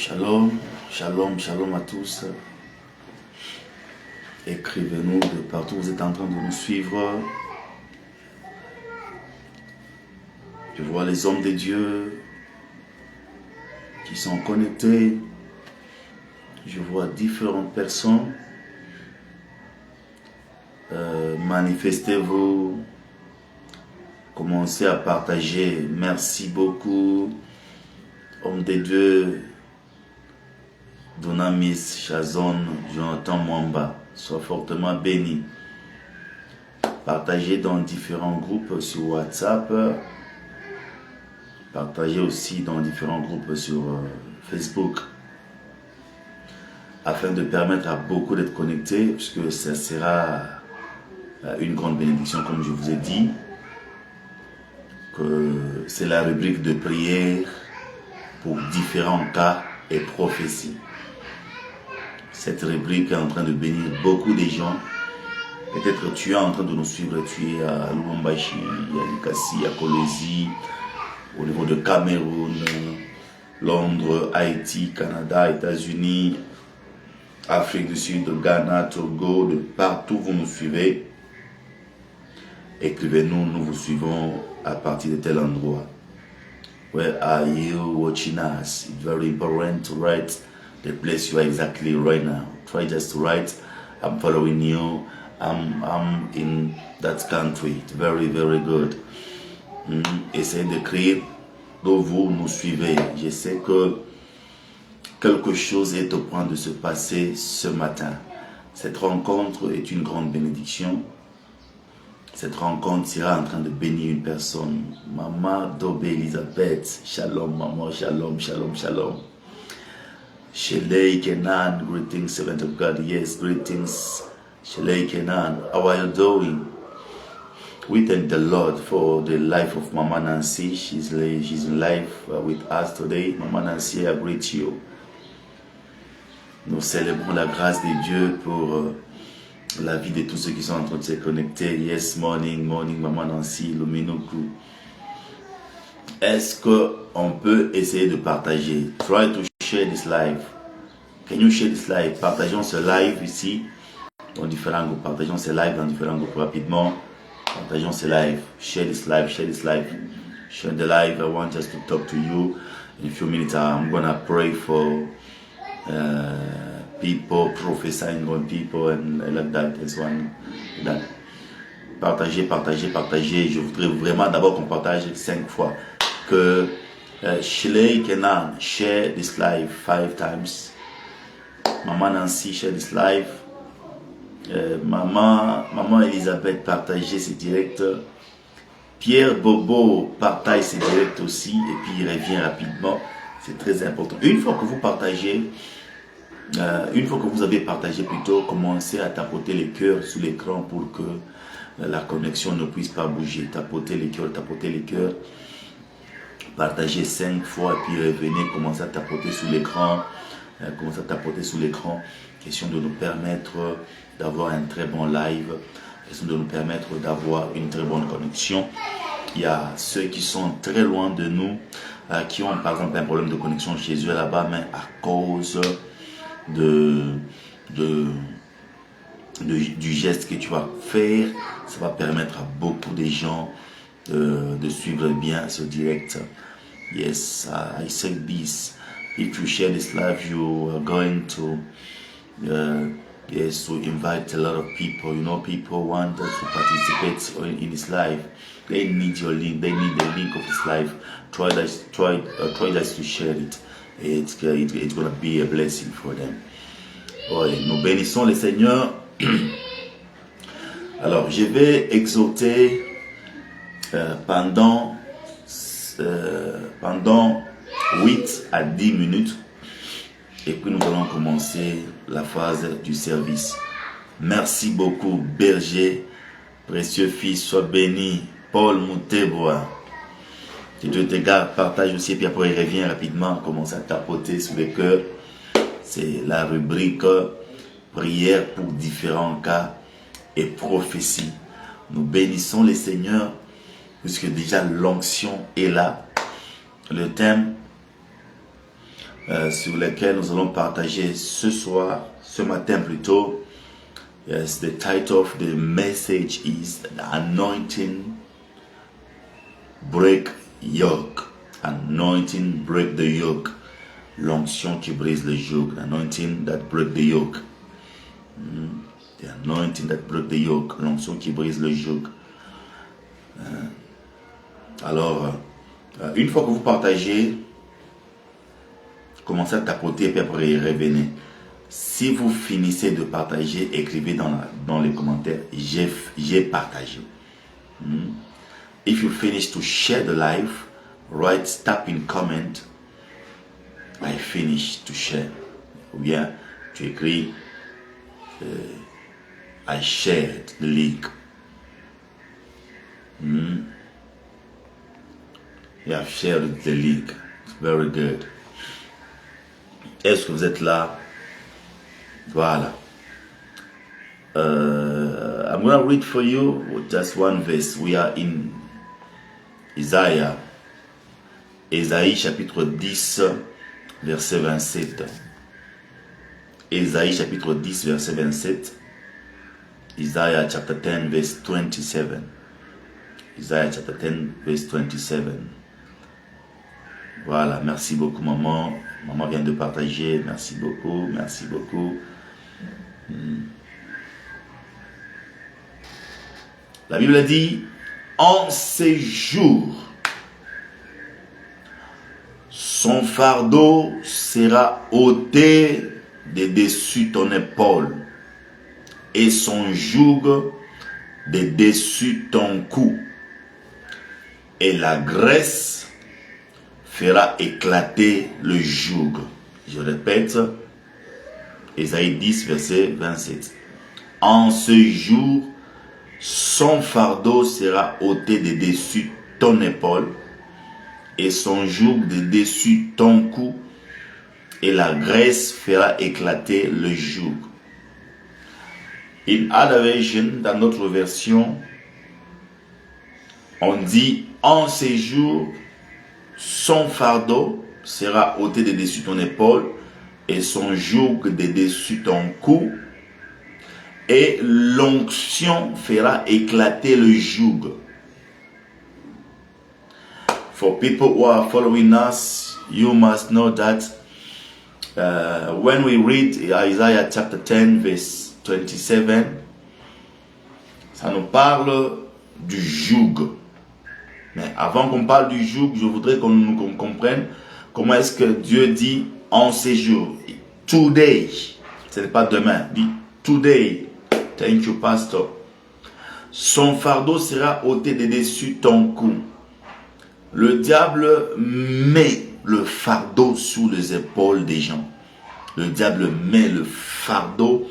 Shalom, shalom, shalom à tous. Écrivez-nous de partout où vous êtes en train de nous suivre. Je vois les hommes de Dieu qui sont connectés. Je vois différentes personnes. Manifestez-vous. Commencez à partager. Merci beaucoup. Hommes de Dieu, Dunamis, Chazon, Jonathan Mwamba, sois fortement béni. Partagez dans différents groupes sur WhatsApp. Partagez aussi dans différents groupes sur Facebook. Afin de permettre à beaucoup d'être connectés, puisque ça sera une grande bénédiction, comme je vous ai dit. Que c'est la rubrique de prière pour différents cas et prophéties. Cette rubrique est en train de bénir beaucoup de gens. Peut-être tu es en train de nous suivre, tu es à Lubumbashi, à Likasi, à Kolwezi, au niveau de Cameroun, Londres, Haïti, Canada, États-Unis, Afrique du Sud, Ghana, Togo, de partout vous nous suivez. Écrivez-nous, nous vous suivons à partir de tel endroit. Where are you watching us? It's very important to write the place you are exactly right now. Try just to write, I'm following you, I'm in that country. It's very, very good. Essayez d'écrire d'où vous nous suivez. Je sais que quelque chose est au point de se passer ce matin. Cette rencontre est une grande bénédiction. Cette rencontre sera en train de bénir une personne. Maman Dobé Elisabeth, shalom maman, shalom, shalom, shalom. Shelei Kenan, greetings servant of God, yes, greetings. Shelei Kenan, how are you doing? We thank the Lord for the life of Mama Nancy. She's in life with us today. Mama Nancy, I greet you. Nous célébrons la grâce de Dieu pour la vie de tous ceux qui sont en train de se connecter. Yes, morning, Maman Nancy, Luminuku. Est-ce qu'on peut essayer de partager? Try to share this live. Can you share this live? Partageons ce live ici dans différents groupes. Partageons ce live dans différents groupes rapidement. Partageons ce live. Share this live, share this live. Share the live. I want us to talk to you. In a few minutes, I'm going to pray for people, prophesying on people and like that. That's one. That. Partagez, partagez, partagez. Je voudrais vraiment d'abord qu'on partage 5 fois. Que Shelei Kenan share this live 5 times. Maman Nancy share this live. Maman Elisabeth partagez ses directs. Pierre Bobo partage ses directs aussi et puis il revient rapidement. C'est très important. Une fois que vous partagez, une fois que vous avez partagé plutôt, commencez à tapoter les cœurs sous l'écran pour que la connexion ne puisse pas bouger. Tapotez les cœurs, tapotez les cœurs. Partagez 5 fois et puis revenez, commencez à tapoter sous l'écran. Commencez à tapoter sous l'écran. Question de nous permettre d'avoir un très bon live. Question de nous permettre d'avoir une très bonne connexion. Il y a ceux qui sont très loin de nous, qui ont par exemple un problème de connexion chez eux là-bas, mais à cause du geste que tu vas faire, ça va permettre à beaucoup de gens de suivre bien ce direct. Yes, I said this. If you share this live, you are going to yes, to invite a lot of people. You know, people want us to participate in this live. They need your link. They need the link of this live. Try just to share it. It's going to be a blessing for them. Oui, nous bénissons le Seigneur. Alors, je vais exhorter pendant 8 à 10 minutes. Et puis nous allons commencer la phase du service. Merci beaucoup, berger, précieux fils, sois béni. Paul Mouteboa. Que Dieu te garde, partage aussi, et puis après il revient rapidement, commence à tapoter sous le cœur. C'est la rubrique prière pour différents cas et prophéties. Nous bénissons les seigneurs, puisque déjà l'onction est là. Le thème sur lesquels nous allons partager ce soir, ce matin plutôt. Yes, the title of the message is The Anointing Break Yoke. Anointing Break the Yoke. L'onction qui brise le yoke. The anointing that break the yoke. The anointing that break the yoke. L'onction qui brise le yoke. Alors, une fois que vous partagez, commencez à tapoter et puis après revenez. Si vous finissez de partager, écrivez dans les commentaires, j'ai partagé. If you finish to share the live, write, tap in comment, I finish to share. Ou bien tu écris, I shared the link. You have shared the link. Very good. Est-ce que vous êtes là? Voilà. I'm going to read for you just one verse. We are in Isaiah. Ésaïe chapitre 10, verset 27. Ésaïe chapitre 10, verset 27. Isaiah chapter 10, verse 27. Isaiah chapter 10, verse 27. Voilà, merci beaucoup maman. Maman vient de partager. Merci beaucoup, merci beaucoup. La Bible dit, en ces jours, son fardeau sera ôté de dessus ton épaule et son joug de dessus ton cou. Et la graisse fera éclater le joug. Je répète, Ésaïe 10, verset 27. En ce jour, son fardeau sera ôté de dessus ton épaule et son joug de dessus ton cou, et la graisse fera éclater le joug. In other version, dans notre version, on dit en ces jours, son fardeau sera ôté de dessus ton épaule et son joug de dessus ton cou, et l'onction fera éclater le joug. For people who are following us, you must know that when we read Isaiah chapter 10 verse 27, ça nous parle du joug. Mais avant qu'on parle du joug, je voudrais qu'on comprenne comment est-ce que Dieu dit en ces jours. Today, ce n'est pas demain, dit today. Thank you, pastor. Son fardeau sera ôté de dessus ton cou. Le diable met le fardeau sous les épaules des gens. Le diable met le fardeau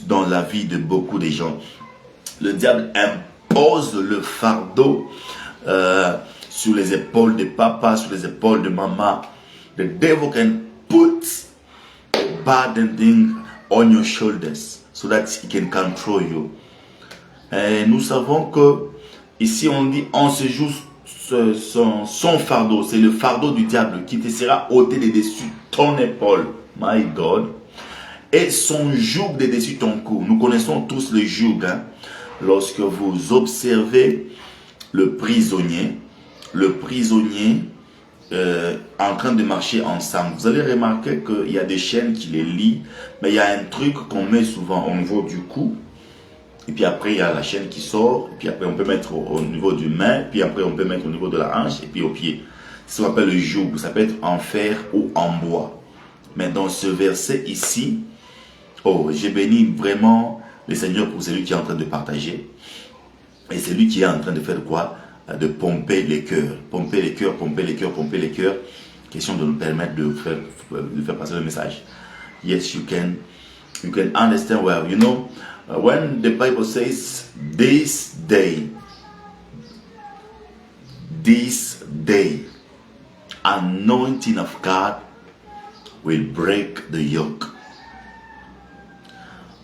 dans la vie de beaucoup de gens. Le diable impose le fardeau sur les épaules de papa, sur les épaules de maman. The devil can put a burden thing on your shoulders so that he can control you. Et nous savons que ici on dit en ce jour son fardeau, c'est le fardeau du diable qui te sera ôté de dessus ton épaule, my God, et son joug de dessus ton cou. Nous connaissons tous le joug, hein? Lorsque vous observez le prisonnier en train de marcher ensemble, vous allez remarquer qu'il y a des chaînes qui les lient, mais il y a un truc qu'on met souvent au niveau du cou, et puis après il y a la chaîne qui sort, et puis après on peut mettre au niveau du main, puis après on peut mettre au niveau de la hanche, et puis au pied. Ça s'appelle le joug, ça peut être en fer ou en bois. Mais dans ce verset ici, oh, j'ai béni vraiment le Seigneur pour celui qui est en train de partager, et celui qui est en train de faire quoi? De pomper les cœurs, pomper les cœurs, pomper les cœurs, pomper les cœurs. Question de nous permettre de faire passer le message. Yes, you can understand well. You know, when the Bible says this day, anointing of God will break the yoke.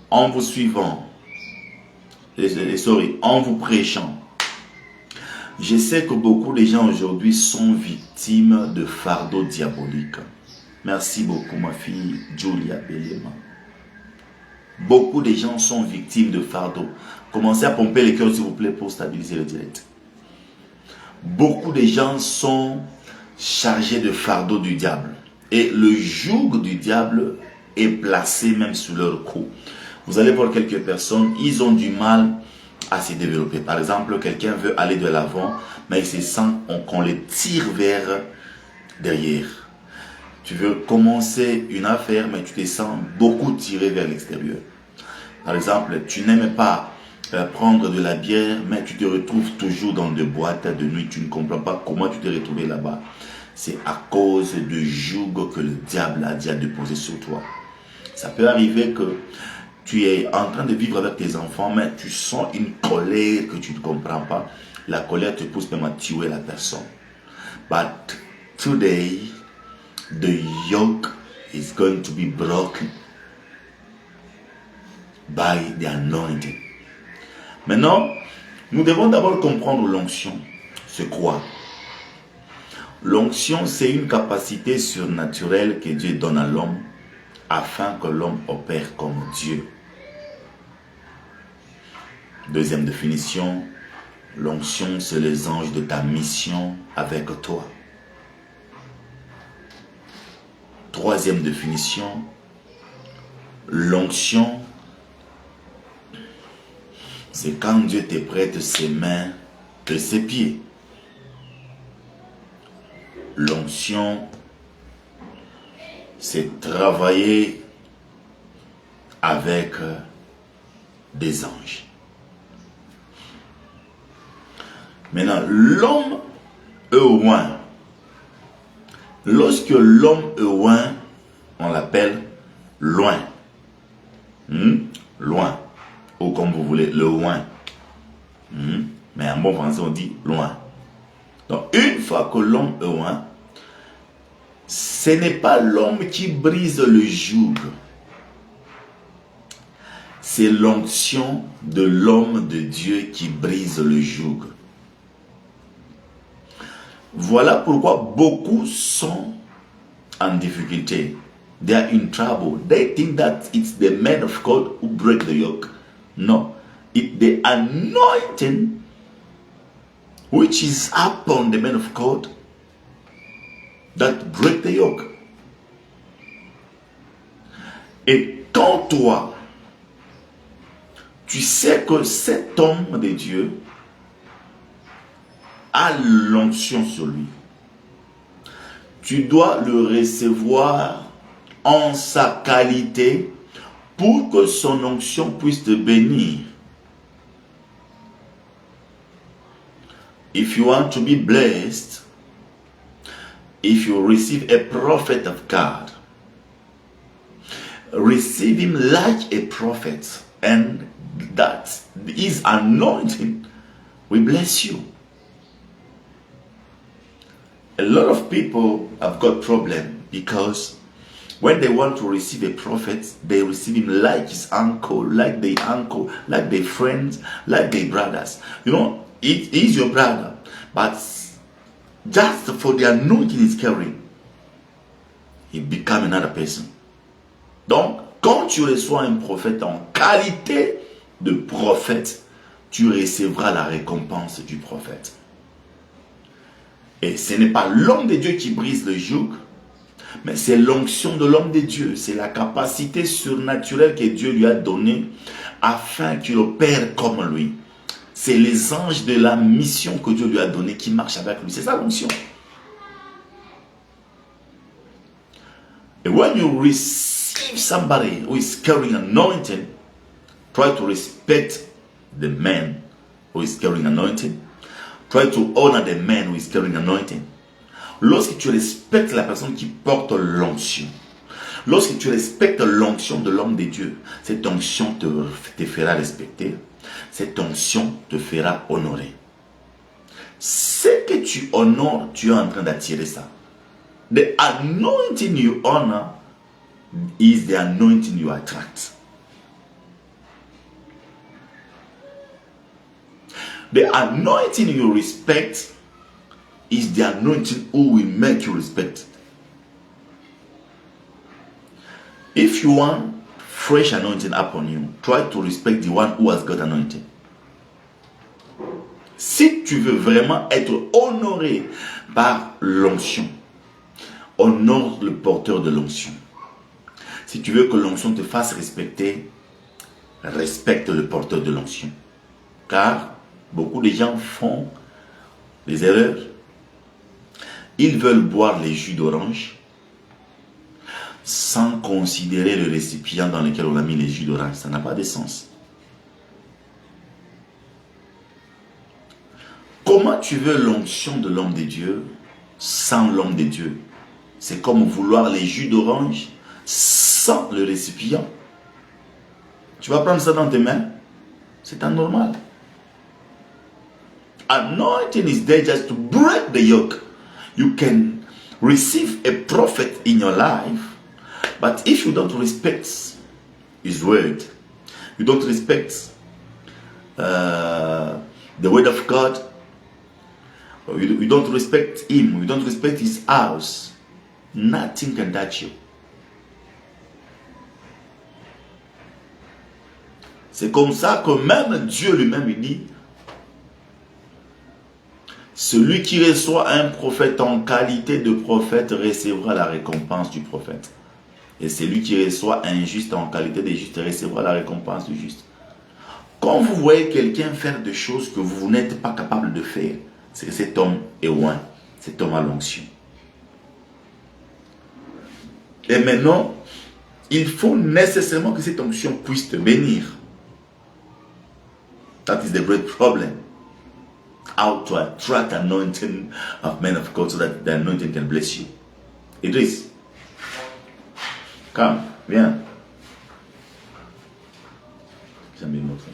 En vous suivant, en vous prêchant, je sais que beaucoup de gens aujourd'hui sont victimes de fardeaux diaboliques. Merci beaucoup, ma fille Julia Belema. Beaucoup de gens sont victimes de fardeaux. Commencez à pomper les cœurs, s'il vous plaît, pour stabiliser le direct. Beaucoup de gens sont chargés de fardeaux du diable. Et le joug du diable est placé même sur leur cou. Vous allez voir quelques personnes, ils ont du mal à se développer. Par exemple, quelqu'un veut aller de l'avant, mais il se sent qu'on les tire vers derrière. Tu veux commencer une affaire, mais tu te sens beaucoup tiré vers l'extérieur. Par exemple, tu n'aimes pas prendre de la bière, mais tu te retrouves toujours dans des boîtes de nuit. Tu ne comprends pas comment tu t'es retrouvé là-bas. C'est à cause du joug que le diable a déjà déposé sur toi. Ça peut arriver que tu es en train de vivre avec tes enfants, mais tu sens une colère que tu ne comprends pas. La colère te pousse même à tuer la personne. But today, the yoke is going to be broken by the anointing. Maintenant, nous devons d'abord comprendre l'onction. C'est quoi? L'onction, c'est une capacité surnaturelle que Dieu donne à l'homme afin que l'homme opère comme Dieu. Deuxième définition, l'onction, c'est les anges de ta mission avec toi. Troisième définition, l'onction, c'est quand Dieu te prête ses mains et ses pieds. L'onction, c'est travailler avec des anges. Maintenant, l'homme est loin. Lorsque l'homme est loin, on l'appelle loin. Loin. Ou comme vous voulez, le loin. Mais en bon français, on dit loin. Donc, une fois que l'homme est loin, ce n'est pas l'homme qui brise le joug. C'est l'onction de l'homme de Dieu qui brise le joug. Voilà pourquoi beaucoup sont en difficulté. They are in trouble. They think that it's the man of God who break the yoke. No. It's the anointing which is upon the man of God that break the yoke. Et quand toi, tu sais que cet homme de Dieu a l'onction sur lui, tu dois le recevoir en sa qualité pour que son onction puisse te bénir. If you want to be blessed, if you receive a prophet of God, receive him like a prophet, and that his anointing will bless you. A lot of people have got problem because when they want to receive a prophet, they receive him like his uncle, like their friends, like their brothers. You know, it is your brother, but just for the anointing he's carrying, he become another person. Donc, quand tu reçois un prophète en qualité de prophète, tu recevras la récompense du prophète. Et ce n'est pas l'homme de Dieu qui brise le joug, mais c'est l'onction de l'homme de Dieu. C'est la capacité surnaturelle que Dieu lui a donnée afin qu'il opère comme lui. C'est les anges de la mission que Dieu lui a donnée qui marchent avec lui. C'est ça l'onction. And when you receive somebody who is carrying anointing, try to respect the man who is carrying anointing. Try to honor the man who is carrying anointing. Lorsque tu respectes la personne qui porte l'onction, lorsque tu respectes l'onction de l'homme de Dieu, cette onction te fera respecter, cette onction te fera honorer. Ce que tu honores, tu es en train d'attirer ça. The anointing you honor is the anointing you attract. The anointing you respect is the anointing who will make you respect. If you want fresh anointing upon you, try to respect the one who has got anointing. Si tu veux vraiment être honoré par l'onction, honore le porteur de l'onction. Si tu veux que l'onction te fasse respecter, respecte le porteur de l'onction. Car beaucoup de gens font des erreurs. Ils veulent boire les jus d'orange sans considérer le récipient dans lequel on a mis les jus d'orange. Ça n'a pas de sens. Comment tu veux l'onction de l'homme de Dieu sans l'homme de Dieu? C'est comme vouloir les jus d'orange sans le récipient. Tu vas prendre ça dans tes mains? C'est anormal. Anointing is there just to break the yoke. You can receive a prophet in your life, but if you don't respect his word, you don't respect the word of God, you don't respect him, you don't respect his house, nothing can touch you. C'est comme ça que même Dieu lui-même il dit, celui qui reçoit un prophète en qualité de prophète recevra la récompense du prophète. Et celui qui reçoit un juste en qualité de juste recevra la récompense du juste. Quand vous voyez quelqu'un faire des choses que vous n'êtes pas capable de faire, c'est que cet homme est loin, cet homme a l'onction. Et maintenant, il faut nécessairement que cette onction puisse te bénir. That is the great problem. How to attract anointing of men of God so that the anointing can bless you. Idris, come, viens. J'aime bien montrer.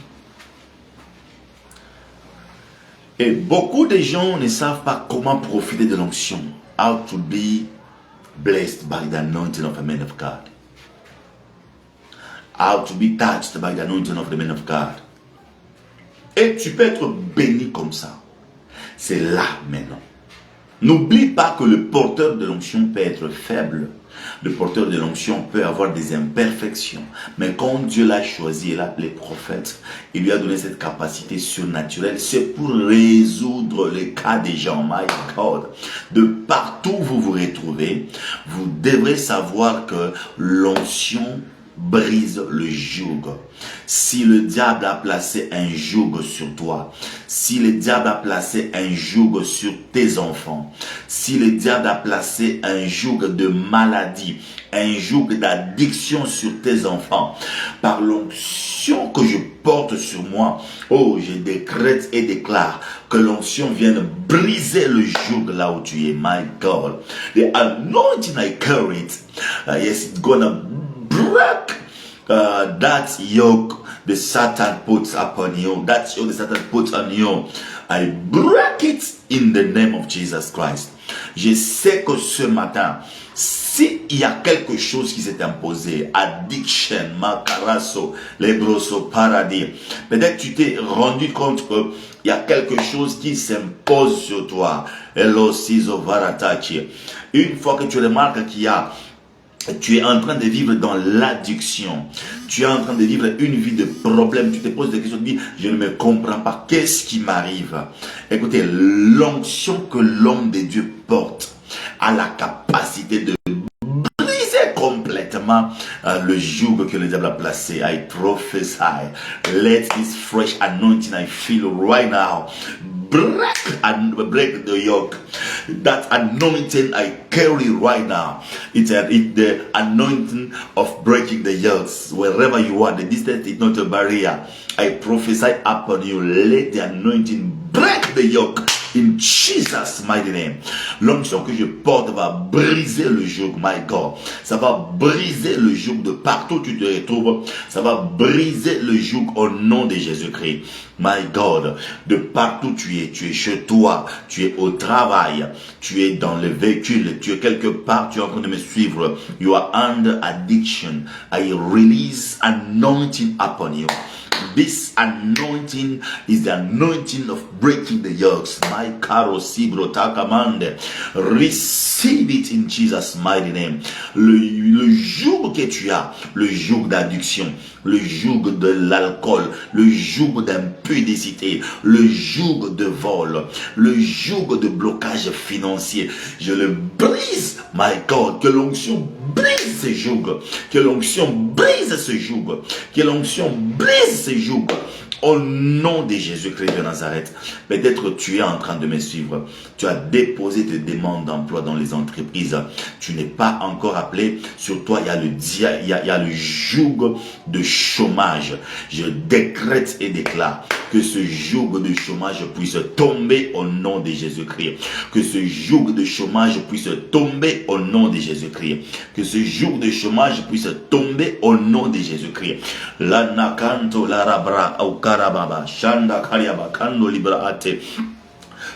Et beaucoup de gens ne savent pas comment profiter de l'onction. How to be blessed by the anointing of a man of God. How to be touched by the anointing of the man of God. Et tu peux être béni comme ça. C'est là maintenant. N'oublie pas que le porteur de l'onction peut être faible. Le porteur de l'onction peut avoir des imperfections. Mais quand Dieu l'a choisi et l'a appelé prophète, il lui a donné cette capacité surnaturelle. C'est pour résoudre les cas des gens. My God. De partout où vous vous retrouvez, vous devrez savoir que l'onction brise le joug. Si le diable a placé un joug sur toi, si le diable a placé un joug sur tes enfants, si le diable a placé un joug de maladie, un joug d'addiction sur tes enfants, par l'onction que je porte sur moi, oh, je décrète et déclare que l'onction vienne briser le joug là où tu es. My God, the anointing I carry it, yes, it's gonna break that yoke the Satan puts upon you. That yoke the Satan puts on you. I break it in the name of Jesus Christ. Je sais que ce matin, s'il y a quelque chose qui s'est imposé, addiction, macarasso, lebroso, paradis, peut-être tu t'es rendu compte que il y a quelque chose qui s'impose sur toi. Hello, Sizo Varatachi. Une fois que tu remarques qu'il y a tu es en train de vivre dans l'addiction. Tu es en train de vivre une vie de problème. Tu te poses des questions, tu dis, je ne me comprends pas. Qu'est-ce qui m'arrive? Écoutez, l'onction que l'homme de Dieu porte a la capacité de briser complètement le joug que le diable a placé. I prophesy. Let this fresh anointing I feel right now break the yoke. That anointing I carry right now. It's the anointing of breaking the yokes. Wherever you are, the distance is not a barrier. I prophesy upon you. Let the anointing break the yoke. In Jesus' mighty name. L'onction que je porte va briser le joug, my God. Ça va briser le joug de partout où tu te retrouves. Ça va briser le joug au nom de Jésus-Christ. My God, de partout tu es chez toi, tu es au travail, tu es dans le véhicule, tu es quelque part, tu es en train de me suivre. You are under addiction. I release anointing upon you. This anointing is the anointing of breaking the yokes. My caro sibro takamande. Receive it in Jesus' mighty name. Le joug que tu as, le joug d'addiction, le joug de l'alcool, le joug d'impudicité, le joug de vol, le joug de blocage financier, je le brise, my God, que l'onction brise ce joug, que l'onction brise ce joug, que l'onction brise ce joug. Au nom de Jésus-Christ de Nazareth, peut-être tu es en train de me suivre. Tu as déposé tes demandes d'emploi dans les entreprises. Tu n'es pas encore appelé. Sur toi, il y a le joug de chômage. Je décrète et déclare que ce joug de chômage puisse tomber au nom de Jésus-Christ. Que ce joug de chômage puisse tomber au nom de Jésus-Christ. Que ce joug de chômage puisse tomber au nom de Jésus-Christ. La nakanto la rabra au karababa shanda kariaba kando libraate.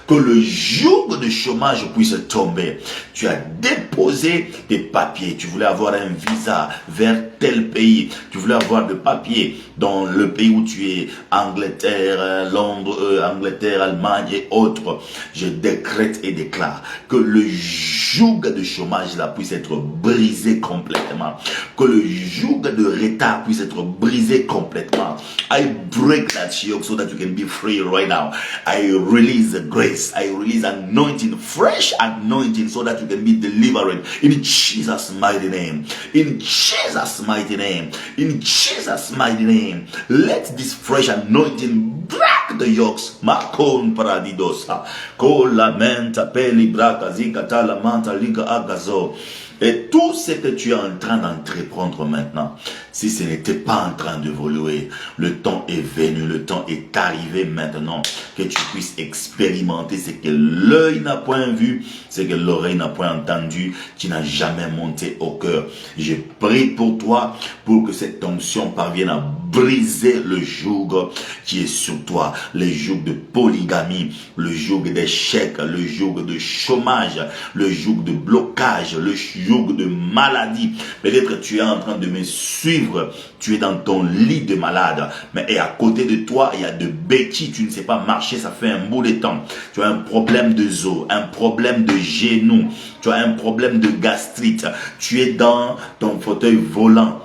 Que le joug de chômage puisse tomber. Tu as déposé des papiers. Tu voulais avoir un visa vers tel pays. Tu voulais avoir des papiers dans le pays où tu es, Angleterre, Londres, Angleterre, Allemagne et autres. Je décrète et déclare que le joug de chômage là puisse être brisé complètement. Que le joug de retard puisse être brisé complètement. I break that yoke so that you can be free right now. I release the grace. I release anointing, fresh anointing, so that you can be delivered in Jesus' mighty name. In Jesus' mighty name. In Jesus' mighty name. Let this fresh anointing break the yokes. Makon paradidosa. Ko lamenta peli braka zika la manta liga agazo. Et tout ce que tu es en train d'entreprendre maintenant, si ce n'était pas en train d'évoluer, le temps est venu, le temps est arrivé maintenant que tu puisses expérimenter ce que l'œil n'a point vu, ce que l'oreille n'a point entendu, qui n'a jamais monté au cœur. Je prie pour toi, pour que cette onction parvienne à briser le joug qui est sur toi, le joug de polygamie, le joug d'échec, le joug de chômage, le joug de blocage, le joug de maladie. Peut-être tu es en train de me suivre, tu es dans ton lit de malade, mais et à côté de toi, il y a de béquilles, tu ne sais pas marcher, ça fait un bout de temps. Tu as un problème de os, un problème de genou, tu as un problème de gastrite, tu es dans ton fauteuil volant,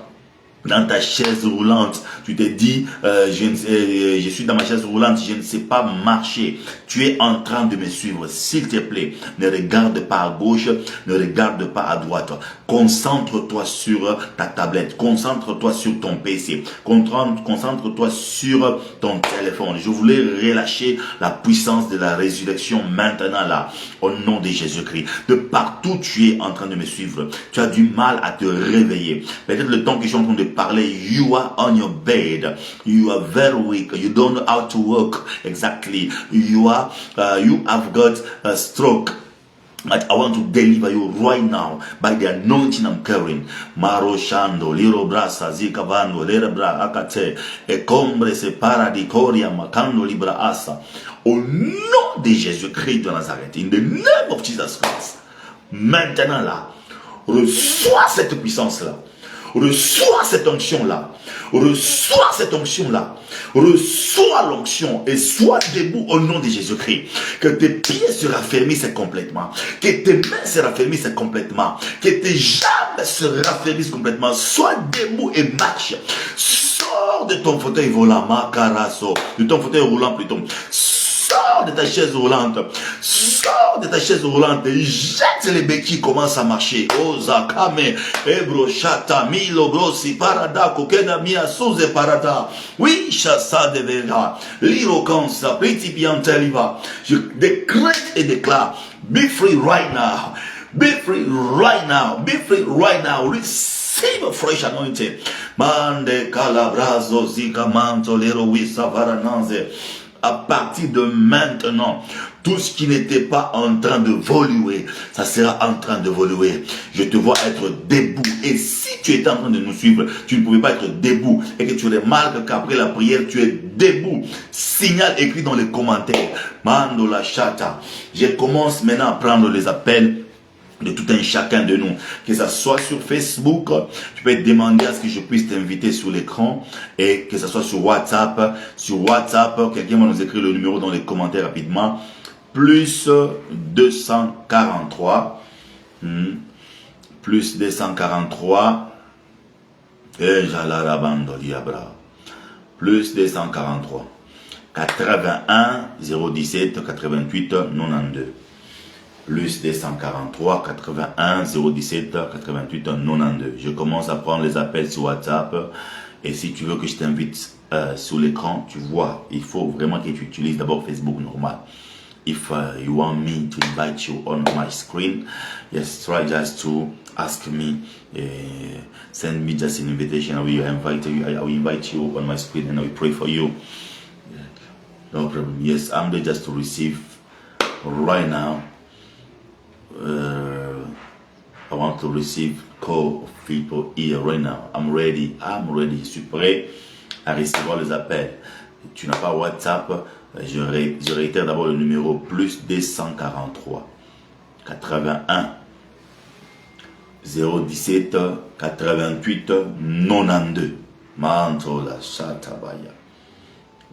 dans ta chaise roulante, tu te dis, je suis dans ma chaise roulante, je ne sais pas marcher. Tu es en train de me suivre. S'il te plaît, ne regarde pas à gauche, ne regarde pas à droite. Concentre-toi sur ta tablette, concentre-toi sur ton PC, concentre-toi sur ton téléphone. Je voulais relâcher la puissance de la résurrection maintenant là, au nom de Jésus-Christ. De partout tu es en train de me suivre. Tu as du mal à te réveiller. Peut-être le temps que je suis en train de parler, you are on your bed, you are very weak, you don't know how to walk exactly, you have got a stroke. But I want to deliver you right now by the anointing I'm carrying. Maro shando, liro brasa, zika vando, lera bra akate, e combre se paradicoria, macando libra asa. Au nom de Jésus-Christ de Nazareth, in the name of Jesus Christ, maintenant là, reçois cette puissance-là. Reçois cette onction-là. Reçois cette onction-là. Reçois l'onction et sois debout au nom de Jésus-Christ. Que tes pieds se raffermissent complètement. Que tes mains se raffermissent complètement. Que tes jambes se raffermissent complètement. Sois debout et marche. Sors de ton fauteuil volant, Makaraso. De ton fauteuil roulant plutôt. Sors de ta chaise roulante. Sors de ta chaise roulante et jette les béquilles, commence à marcher. Oh Zakame, Ebro Shata, Milo Grossi, Parada, Kokena Mia, Souze Parada. Oui, Chassa de Vera, Liro Kansa, Principianteliva. Je décrète et déclare, be free right now. Be free right now. Be free right now. Receive a fresh anointing. Mande Calabrazo, Zika Manto, Lero Wissa, Varananze. À partir de maintenant, tout ce qui n'était pas en train de voluer, ça sera en train de voluer. Je te vois être debout. Et si tu étais en train de nous suivre, tu ne pouvais pas être debout et que tu remarques qu'après la prière, tu es debout. Signal écrit dans les commentaires. Mando la chata. Je commence maintenant à prendre les appels. de tout un chacun de nous, que ça soit sur Facebook, tu peux demander à ce que je puisse t'inviter sur l'écran, et que ça soit sur WhatsApp, quelqu'un va nous écrire le numéro dans les commentaires rapidement, plus 243, plus 243, et j'allais diabra, plus 243, 81 017 88 92. Plus 243 81 017 88 92. Je commence à prendre les appels sur WhatsApp. Et si tu veux que je t'invite sur l'écran, tu vois, il faut vraiment que tu utilises d'abord Facebook normal. If you want me to invite you on my screen, yes, try just to ask me, send me just an invitation. I will invite you on my screen and I will pray for you. No problem. Yes, I'm there just to receive right now. I want to receive call of people here right now. I'm ready. Je suis prêt à recevoir les appels. Tu n'as pas WhatsApp, je réitère d'abord le numéro plus 243 81 017 88 92. Mantola Shatabaya.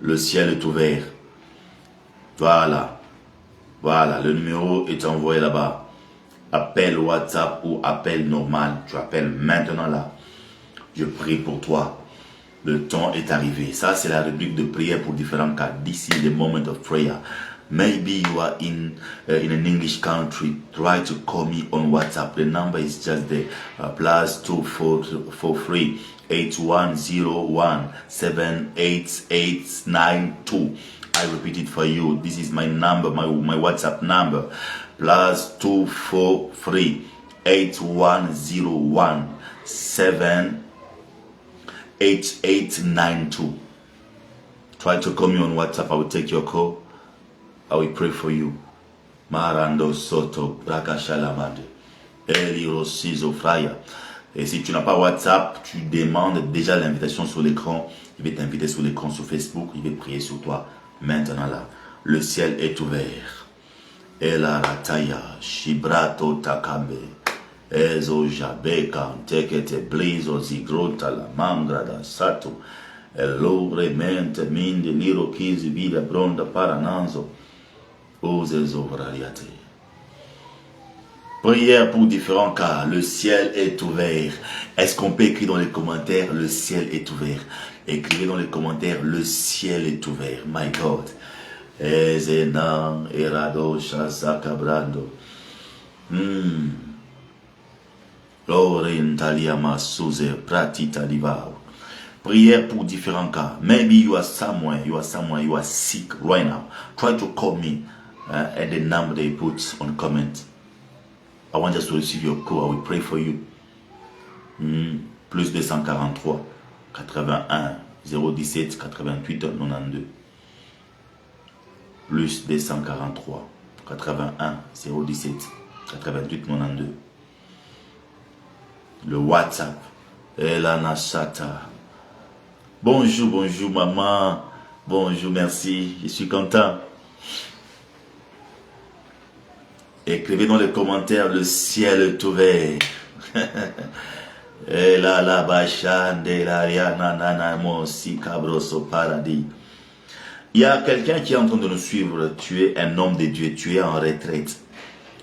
Le ciel est ouvert. Voilà, le numéro est envoyé là-bas. Appel WhatsApp ou appel normal, tu appelles maintenant là. Je prie pour toi. Le temps est arrivé. Ça, c'est la rubrique de prière pour différents cas. This is the moment of prayer. Maybe you are in an English country. Try to call me on WhatsApp. The number is just there. Plus 243 8101 78892. I repeat it for you. This is my number, my WhatsApp number. Plus 243 8101 78892. Try to call me on WhatsApp. I will take your call. I will pray for you. Marando Soto Braka Shalamande. Eliro Sizo Fraya. Et si tu n'as pas WhatsApp, tu demandes déjà l'invitation sur l'écran. Il va t'inviter sur l'écran sur Facebook. Il va prier sur toi. Maintenant là, le ciel est ouvert. Ela rataya, shibrato takambe, ezo jabeka, tekete blizo zigrota la mangra da sato, elore mente minde liro kizi vida bronda parananzo, ose zovrariate. Prière pour différents cas. Le ciel est ouvert. Est-ce qu'on peut écrire dans les commentaires, le ciel est ouvert? Écrivez dans les commentaires, le ciel est ouvert. My God. Ezenan erado shazakabrando. Lorentaliama suze pratita livao. Prière pour différents cas. Maybe you are somewhere, you are sick right now. Try to call me at the number they put on comment. I want just to receive your call. I will pray for you. Plus 243 81 017 88 92. Plus 243 81 017 88 92. Le WhatsApp. Elana Chata. Bonjour maman. Bonjour, merci. Je suis content. Écrivez dans les commentaires, le ciel est ouvert. Et là, la bachande, la riana, nana, mon si cabroso paradis. Il y a quelqu'un qui est en train de nous suivre. Tu es un homme de Dieu, tu es en retraite.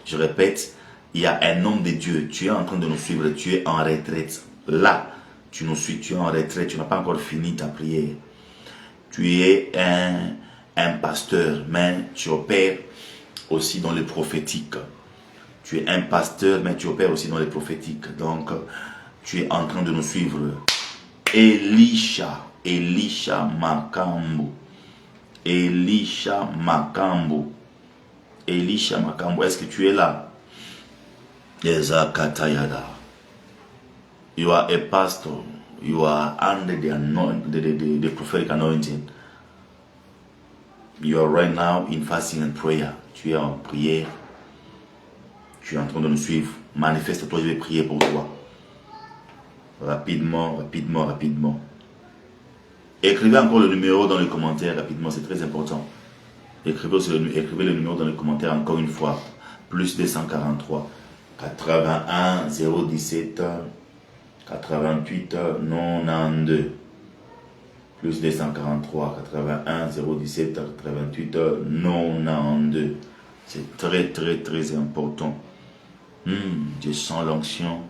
Je répète, il y a un homme de Dieu, tu es en train de nous suivre, tu es en retraite. Là, tu nous suis, tu es en retraite, tu n'as pas encore fini ta prière. Tu es un pasteur, mais tu opères aussi dans le prophétique. Tu es un pasteur, mais tu opères aussi dans le prophétique. Donc, tu es en train de nous suivre. Elisha Makambo. Elisha Makambo, est-ce que tu es là? Ezakatayada. You are a pastor. You are under the prophetic anointing. You are right now in fasting and prayer. Tu es en prière. Tu es en train de nous suivre. Manifeste-toi, je vais prier pour toi. Rapidement. Écrivez encore le numéro dans les commentaires rapidement, c'est très important. Écrivez le numéro dans les commentaires encore une fois. Plus 243 81 017 88 92 plus 243 81 017 88 92. C'est très important. Je sens l'onction.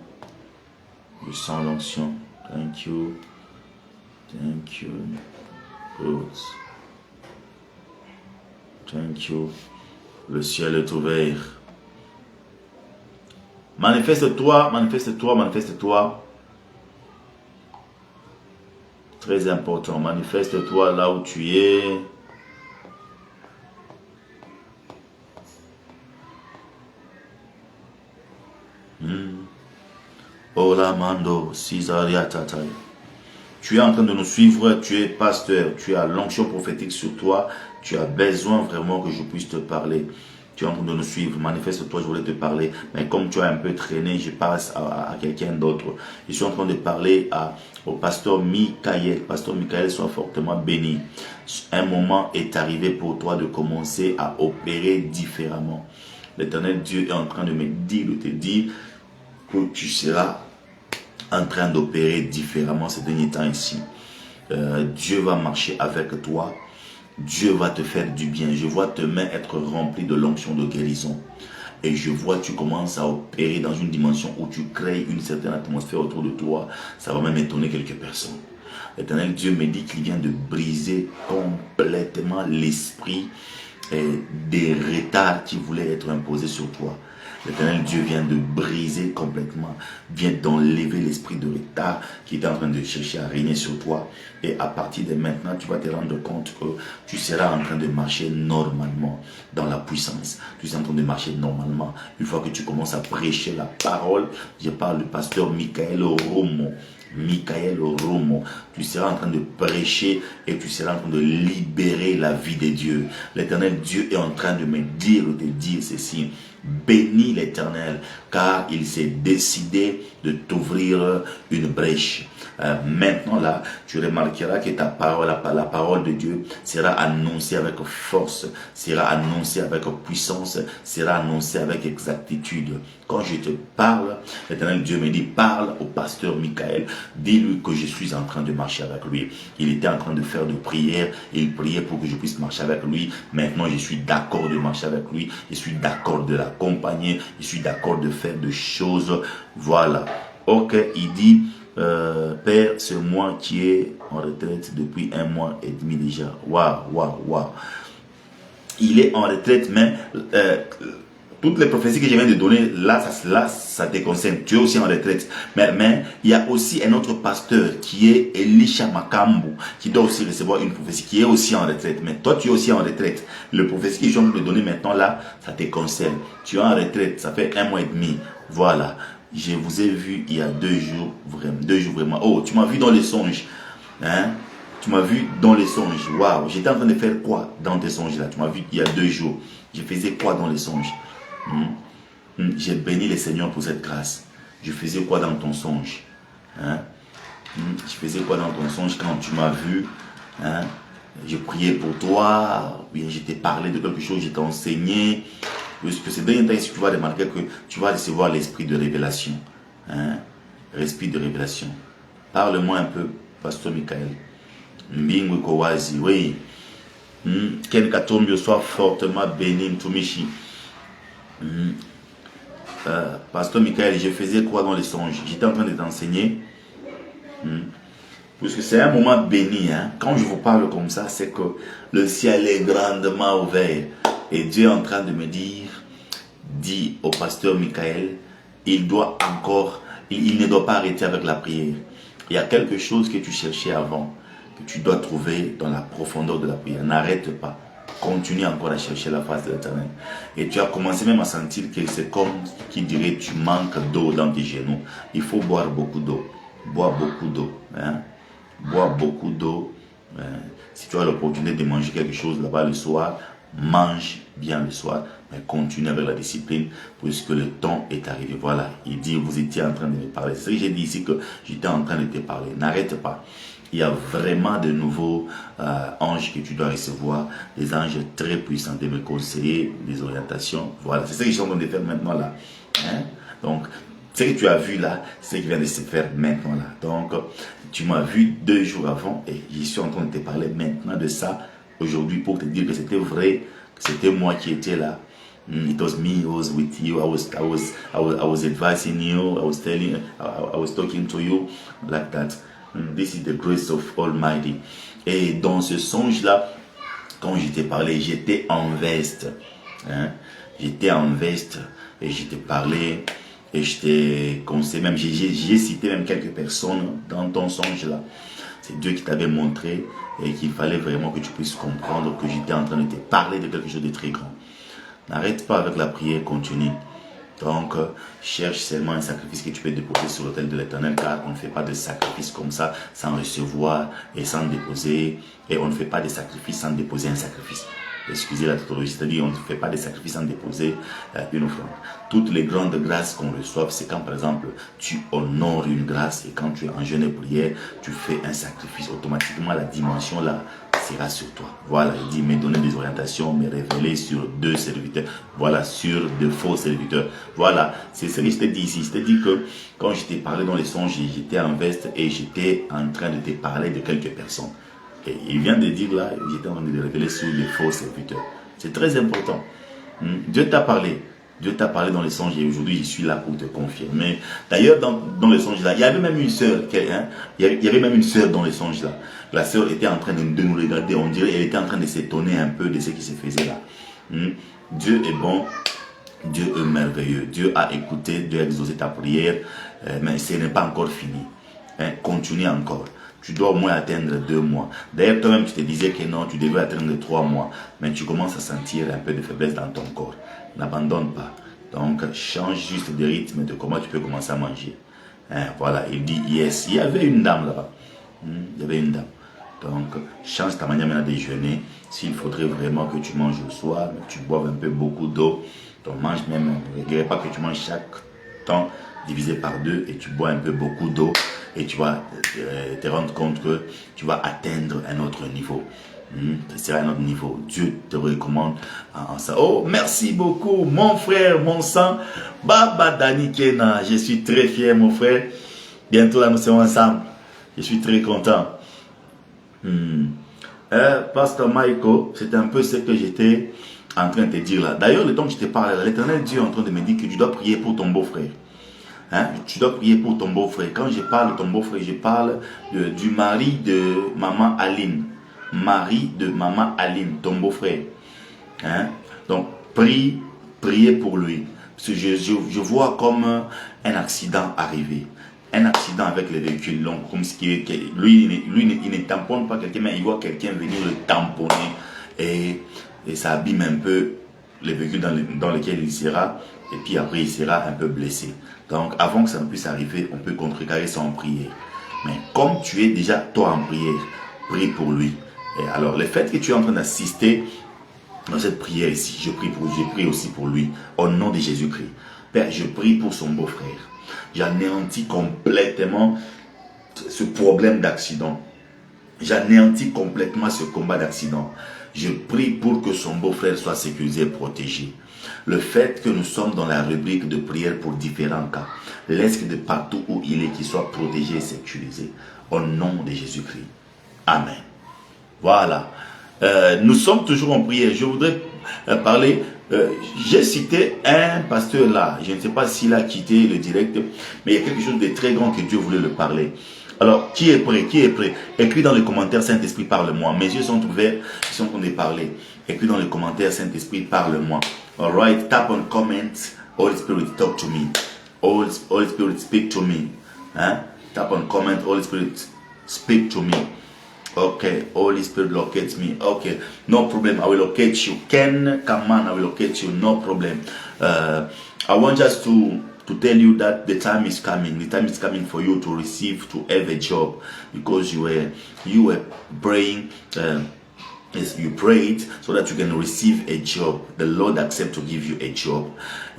Je sens l'onction. Thank you. Thank you. Good. Thank you. Le ciel est ouvert. Manifeste-toi, manifeste-toi, manifeste-toi. Très important. Manifeste-toi là où tu es. Olamando, Cisaria Tatay. Tu es en train de nous suivre, tu es pasteur, tu as l'onction prophétique sur toi, tu as besoin vraiment que je puisse te parler. Tu es en train de nous suivre, manifeste-toi, je voulais te parler. Mais comme tu as un peu traîné, je passe à quelqu'un d'autre. Je suis en train de parler au pasteur Michael. Pasteur Michael, sois fortement béni. Un moment est arrivé pour toi de commencer à opérer différemment. L'Éternel Dieu est en train de me dire, de te dire que tu seras en train d'opérer différemment ces derniers temps ici. Dieu va marcher avec toi. Dieu va te faire du bien. Je vois tes mains être remplies de l'onction de guérison. Et je vois tu commences à opérer dans une dimension où tu crées une certaine atmosphère autour de toi. Ça va même étonner quelques personnes. L'Éternel Dieu me dit qu'il vient de briser complètement l'esprit des retards qui voulaient être imposés sur toi. L'Éternel Dieu vient de briser complètement, vient d'enlever l'esprit de retard qui était en train de chercher à régner sur toi. Et à partir de maintenant, tu vas te rendre compte que tu seras en train de marcher normalement dans la puissance. Tu seras en train de marcher normalement. Une fois que tu commences à prêcher la parole, je parle du pasteur Michael Romo. Michael Romo, tu seras en train de prêcher et tu seras en train de libérer la vie de Dieu. L'Éternel Dieu est en train de me dire, de dire ceci. Bénis l'Éternel, car il s'est décidé de t'ouvrir une brèche. Maintenant là, tu remarqueras que ta parole, la parole de Dieu sera annoncée avec force, sera annoncée avec puissance, sera annoncée avec exactitude. Quand je te parle, l'Éternel Dieu me dit, parle au pasteur Michael, dis-lui que je suis en train de marcher avec lui. Il était en train de faire de prières, il priait pour que je puisse marcher avec lui. Maintenant, je suis d'accord de marcher avec lui, je suis d'accord de l'accompagner, je suis d'accord de faire des choses. Voilà. Ok, il dit, Père, c'est moi qui est en retraite depuis 1 mois et demi déjà. Waouh. Il est en retraite, mais toutes les prophéties que je viens de donner, là, ça te concerne. Tu es aussi en retraite. Mais il y a aussi un autre pasteur qui est Elisha Makambu, qui doit aussi recevoir une prophétie, qui est aussi en retraite. Mais toi, tu es aussi en retraite. Le prophétie que je viens de te donner maintenant, là, ça te concerne. Tu es en retraite, ça fait 1 mois et demi. Voilà. Je vous ai vu il y a 2 jours, vraiment. Oh, tu m'as vu dans les songes. Hein? Tu m'as vu dans les songes. Waouh. J'étais en train de faire quoi dans tes songes là? Tu m'as vu il y a 2 jours. Je faisais quoi dans les songes? J'ai béni le Seigneur pour cette grâce. Je faisais quoi dans ton songe? Hein? Je faisais quoi dans ton songe quand tu m'as vu? Hein? Je priais pour toi. Bien, je t'ai parlé de quelque chose, je t'ai enseigné. Puisque c'est dernier temps ici, tu vas remarquer que tu vas recevoir l'esprit de révélation. Hein? L'esprit de révélation. Parle-moi un peu, pasteur Michael. Mbingwe Kowazi, oui. Ken Katombio soit fortement béni, Tumishi. Pasteur Michael, je faisais quoi dans les songes? J'étais en train de t'enseigner. Puisque c'est un moment béni. Hein? Quand je vous parle comme ça, c'est que le ciel est grandement ouvert. Et Dieu est en train de me dire, dis au pasteur Michael, il ne doit pas arrêter avec la prière. Il y a quelque chose que tu cherchais avant, que tu dois trouver dans la profondeur de la prière. N'arrête pas. Continue encore à chercher la face de l'Éternel. Et tu as commencé même à sentir que c'est comme qui dirait tu manques d'eau dans tes genoux. Il faut boire beaucoup d'eau. Bois beaucoup d'eau. Hein? Bois beaucoup d'eau. Si tu as l'opportunité de manger quelque chose là-bas le soir, mange bien le soir, mais continue avec la discipline, puisque le temps est arrivé. Voilà, il dit, vous étiez en train de me parler. C'est ce que j'ai dit ici, que j'étais en train de te parler. N'arrête pas. Il y a vraiment de nouveaux anges que tu dois recevoir, des anges très puissants de me conseiller, des orientations. Voilà, c'est ce que je suis en train de faire maintenant là. Hein? Donc, ce que tu as vu là, c'est ce qui vient de se faire maintenant là. Donc, tu m'as vu 2 jours avant et je suis en train de te parler maintenant de ça aujourd'hui pour te dire que c'était vrai, que c'était moi qui étais là. It was me who was with you. I was advising you. I was talking to you like that. This is the grace of Almighty. Et dans ce songe-là, quand je t'ai parlé, j'étais en veste. Hein? J'étais en veste et je t'ai parlé et je t'ai conseillé, même j'ai cité même quelques personnes dans ton songe-là. C'est Dieu qui t'avait montré et qu'il fallait vraiment que tu puisses comprendre que j'étais en train de te parler de quelque chose de très grand. N'arrête pas avec la prière, continue. Donc, cherche seulement un sacrifice que tu peux déposer sur l'autel de l'Éternel, car on ne fait pas de sacrifice comme ça sans recevoir et sans déposer. Et on ne fait pas de sacrifice sans déposer un sacrifice. Excusez la tautologie, c'est-à-dire on ne fait pas de sacrifice sans déposer une offrande. Toutes les grandes grâces qu'on reçoit, c'est quand par exemple tu honores une grâce et quand tu es en jeûne et prière, tu fais un sacrifice. Automatiquement la dimension là sera sur toi. Voilà, il dit me donner des orientations, me révéler sur 2 serviteurs. Voilà, sur de faux serviteurs. Voilà, c'est ce que je t'ai dit ici. Je t'ai dit que quand je t'ai parlé dans les songes, j'étais en veste et j'étais en train de te parler de quelques personnes. Et il vient de dire là, j'étais en train de révéler sur les faux serviteurs. C'est très important. Dieu t'a parlé. Dieu t'a parlé dans les songes et aujourd'hui je suis là pour te confirmer. D'ailleurs, dans les songes là, il y avait même une sœur. Il y avait même une sœur dans les songes là. La sœur était en train de nous regarder. On dirait qu'elle était en train de s'étonner un peu de ce qui se faisait là. Dieu est bon. Dieu est merveilleux. Dieu a écouté, Dieu a exaucé ta prière. Mais ce n'est pas encore fini. Continue encore. Tu dois au moins atteindre 2 mois. D'ailleurs, toi-même, tu te disais que non, tu devais atteindre 3 mois. Mais tu commences à sentir un peu de faiblesse dans ton corps. N'abandonne pas. Donc, change juste de rythme de comment tu peux commencer à manger. Voilà, il dit yes. Il y avait une dame là-bas. Il y avait une dame. Donc, change ta manière maintenant de jeûner. S'il faudrait vraiment que tu manges le soir, que tu boives un peu beaucoup d'eau, donc mange même, ne regrette pas que tu manges chaque temps divisé par 2 et tu bois un peu beaucoup d'eau et tu vas te rendre compte que tu vas atteindre un autre niveau. Ce sera un autre niveau. Dieu te recommande en ça. Oh, merci beaucoup, mon frère, mon sang, Baba Dani Kena. Je suis très fier, mon frère. Bientôt là, nous serons ensemble. Je suis très content. Pasteur Michael, c'est un peu ce que j'étais en train de te dire là. D'ailleurs, le temps que je te parle, l'Éternel Dieu est en train de me dire que tu dois prier pour ton beau-frère. Tu dois prier pour ton beau-frère. Quand je parle de ton beau-frère, je parle du mari de maman Aline. Mari de maman Aline, ton beau-frère. Donc, priez pour lui. Parce que je vois comme un accident arriver. Un accident avec le véhicule. Donc, comme si lui, il ne tamponne pas quelqu'un, mais il voit quelqu'un venir le tamponner. Et ça abîme un peu le véhicule dans lequel il sera. Et puis après, il sera un peu blessé. Donc, avant que ça ne puisse arriver, on peut contrecarrer ça en prière. Mais comme tu es déjà toi en prière, prie pour lui. Et alors, le fait que tu es en train d'assister dans cette prière ici, je prie aussi pour lui, au nom de Jésus-Christ. Père, je prie pour son beau-frère. J'anéantis complètement ce problème d'accident. J'anéantis complètement ce combat d'accident. Je prie pour que son beau-frère soit sécurisé et protégé. Le fait que nous sommes dans la rubrique de prière pour différents cas, laisse que de partout où il est, qu'il soit protégé et sécurisé. Au nom de Jésus-Christ. Amen. Voilà. Nous sommes toujours en prière. Je voudrais parler. J'ai cité un pasteur là. Je ne sais pas s'il a quitté le direct, mais il y a quelque chose de très grand que Dieu voulait le parler. Alors, qui est prêt? Qui est prêt? Écris dans les commentaires, Saint-Esprit, parle-moi. Mes yeux sont ouverts, ils sont en train de parler. Écris dans les commentaires, Saint-Esprit, parle-moi. Alright, tap on comment. Holy Spirit, talk to me. Holy Spirit, speak to me. Tap on comment. Holy Spirit, speak to me. Okay, Holy Spirit locates me. Okay, no problem. I will locate you. Ken, come on, I will locate you. No problem. I want just to tell you that the time is coming. The time is coming for you to receive, to have a job, because you were praying. Yes, you prayed so that you can receive a job. The Lord accept to give you a job.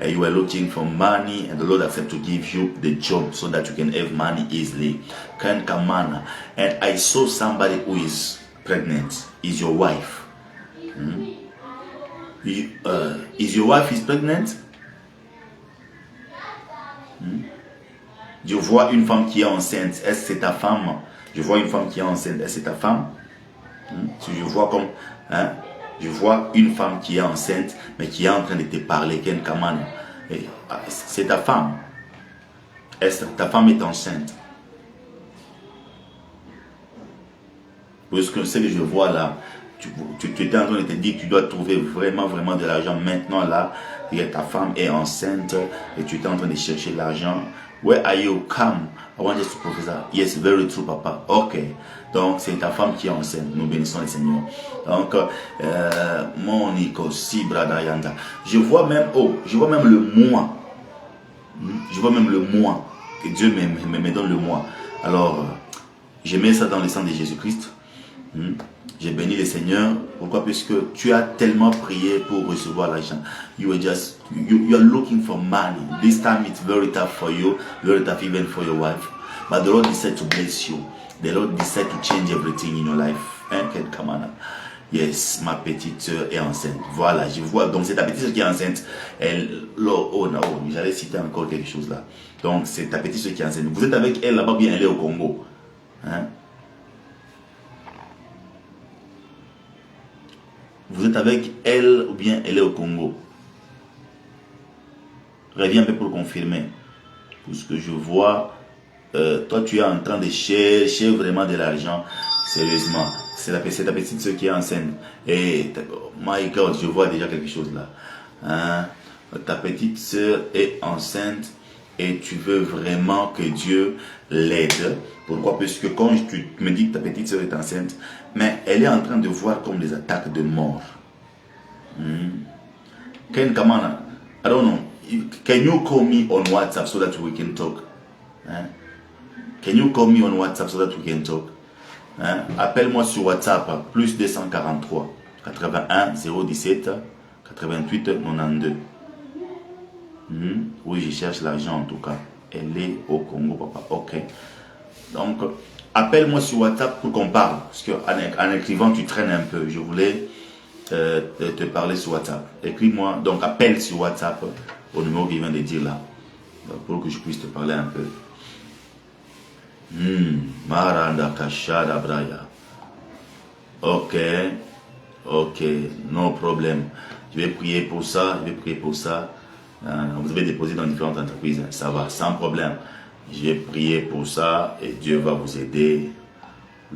You were looking for money, and the Lord accept to give you the job so that you can have money easily. And I saw somebody who is pregnant. Is your wife? Is your wife is pregnant? Je vois une femme qui est enceinte. Est-ce que c'est ta femme? Je vois une femme qui est enceinte. Est-ce que c'est ta femme? Si je vois comme... je vois une femme qui est enceinte, mais qui est en train de te parler. C'est ta femme. Est-ce que ta femme est enceinte? Parce que ce que je vois là, tu étais en train de te dire que tu dois trouver vraiment de l'argent maintenant là. Et ta femme est enceinte et tu étais en train de chercher l'argent. Where are you? Come. I want just to prophesy. Yes, very true, papa. Ok. Donc, c'est ta femme qui est enceinte. Nous bénissons le Seigneur. Donc, Monico, si, Brada Yanda. Je vois même le mois. Je vois même le mois. Que Dieu me donne le mois. Alors, je mets ça dans le sang de Jésus-Christ. J'ai béni le Seigneur. Pourquoi? Puisque tu as tellement prié pour recevoir l'argent. You are looking for money. This time it's very tough for you, very tough even for your wife. But the Lord decided to bless you. The Lord decided to change everything in your life. Yes, ma petite soeur est enceinte. Voilà, je vois. Donc c'est ta petite soeur qui est enceinte. J'allais citer encore quelque chose là. Donc c'est ta petite soeur qui est enceinte. Vous êtes avec elle là-bas, bien elle est au Congo. Vous êtes avec elle ou bien elle est au Congo? Reviens un peu pour confirmer. Parce que je vois, toi tu es en train de chercher vraiment de l'argent. Sérieusement. C'est ta petite soeur qui est enceinte. Et, my God, je vois déjà quelque chose là. Ta petite soeur est enceinte et tu veux vraiment que Dieu l'aide. Pourquoi? Parce que quand tu me dis que ta petite soeur est enceinte, mais elle est en train de voir comme des attaques de mort. Ken Kamana, I don't know. Can you call me on WhatsApp so that we can talk? Can you call me on WhatsApp so that we can talk? Appelle-moi sur WhatsApp, plus 243 81 017 88 92. Oui, je cherche l'argent en tout cas. Elle est au Congo, papa. Ok. Donc, appelle-moi sur WhatsApp pour qu'on parle. Parce qu'en écrivant, tu traînes un peu. Je voulais te parler sur WhatsApp. Écris-moi. Donc, appelle sur WhatsApp au numéro qu'il vient de dire là. Pour que je puisse te parler un peu. Maranda Kashada Braya. Ok. Ok. No problème. Je vais prier pour ça. Vous avez déposé dans différentes entreprises. Ça va, sans problème. Je vais prier pour ça et Dieu va vous aider.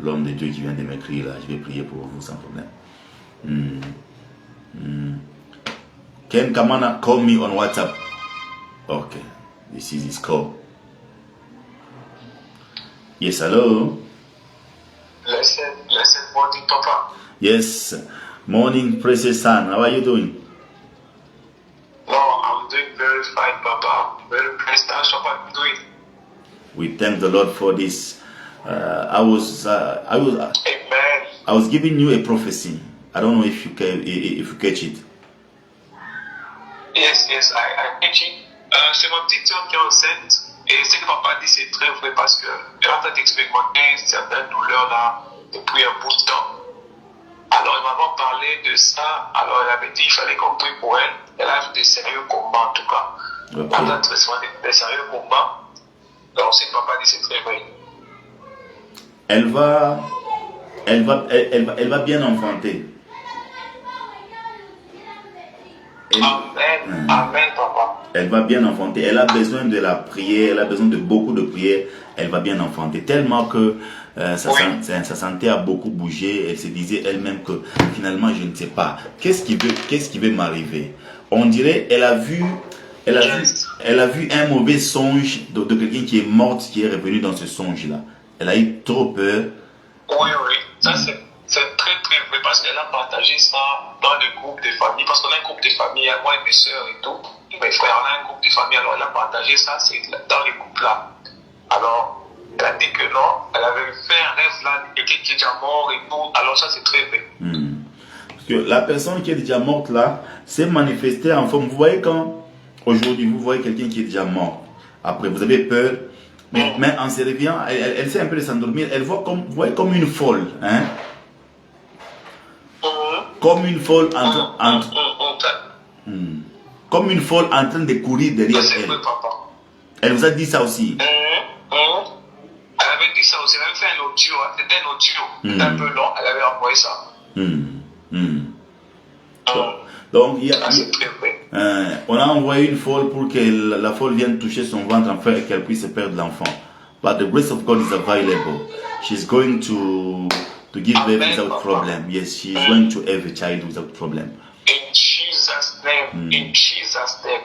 L'homme de Dieu qui vient de m'écrire là, je vais prier pour vous sans problème. Ken Kamana, call me on WhatsApp. Ok, this is his call. Yes, hello. Blessed morning, Papa. Yes, morning, precious son. How are you doing? No, I'm doing very fine, Papa. Very blessed. How's Papa doing? We thank the Lord for this. I was Amen. I was giving you a prophecy. I don't know if you catch it. Yes, I catch it. C'est ma petite soeur qui est enceinte. Et ce que Papa dit, c'est très vrai parce qu'elle est en train d'expérimenter certaines douleurs là depuis un bout de temps. Alors, elle m'a parlé de ça. Alors, elle avait dit qu'il fallait qu'on prie pour elle. Elle a eu des sérieux combats en tout cas. Okay. Elle a des sérieux combats. Donc, ce que Papa dit, c'est très vrai. Elle va bien enfanter. Amen. Amen, Papa. Elle va bien enfanter. Elle a besoin de la prière. Elle a besoin de beaucoup de prière. Elle va bien enfanter. Tellement que sa santé a beaucoup bougé. Elle se disait elle-même que finalement, je ne sais pas. Qu'est-ce qui veut m'arriver? On dirait, elle a vu un mauvais songe de quelqu'un qui est mort, qui est revenu dans ce songe-là. Elle a eu trop peur. Oui. Ça, c'est très, très vrai parce qu'elle a partagé ça dans le groupe de famille. Parce qu'on a un groupe de famille, moi et mes soeurs et tout. Mes frères, on a un groupe de famille. Alors, elle a partagé ça, c'est dans le groupe là. Alors, elle a dit que non. Elle avait fait un rêve là, de quelqu'un qui est déjà mort et tout. Alors, ça, c'est très vrai. Parce que la personne qui est déjà morte là s'est manifestée en forme. Vous voyez quand aujourd'hui vous voyez quelqu'un qui est déjà mort. Après, vous avez peur. Mais en se réveillant, elle essaie un peu de s'endormir. Elle voit vous voyez comme une folle. Hein? Comme une folle comme une folle en train de courir derrière elle. Elle vous a dit ça aussi? Elle avait dit ça aussi. Elle avait fait un audio. C'était un audio. C'était un peu long. Elle avait envoyé ça. Donc, C'est très vrai. on a envoyé une folle pour que la folle vienne toucher son ventre enfin et qu'elle puisse perdre l'enfant. But the grace of God is available. She's going to give birth without problem. Yes, she's going to have a child without problem. In Jesus' name. In Jesus' name.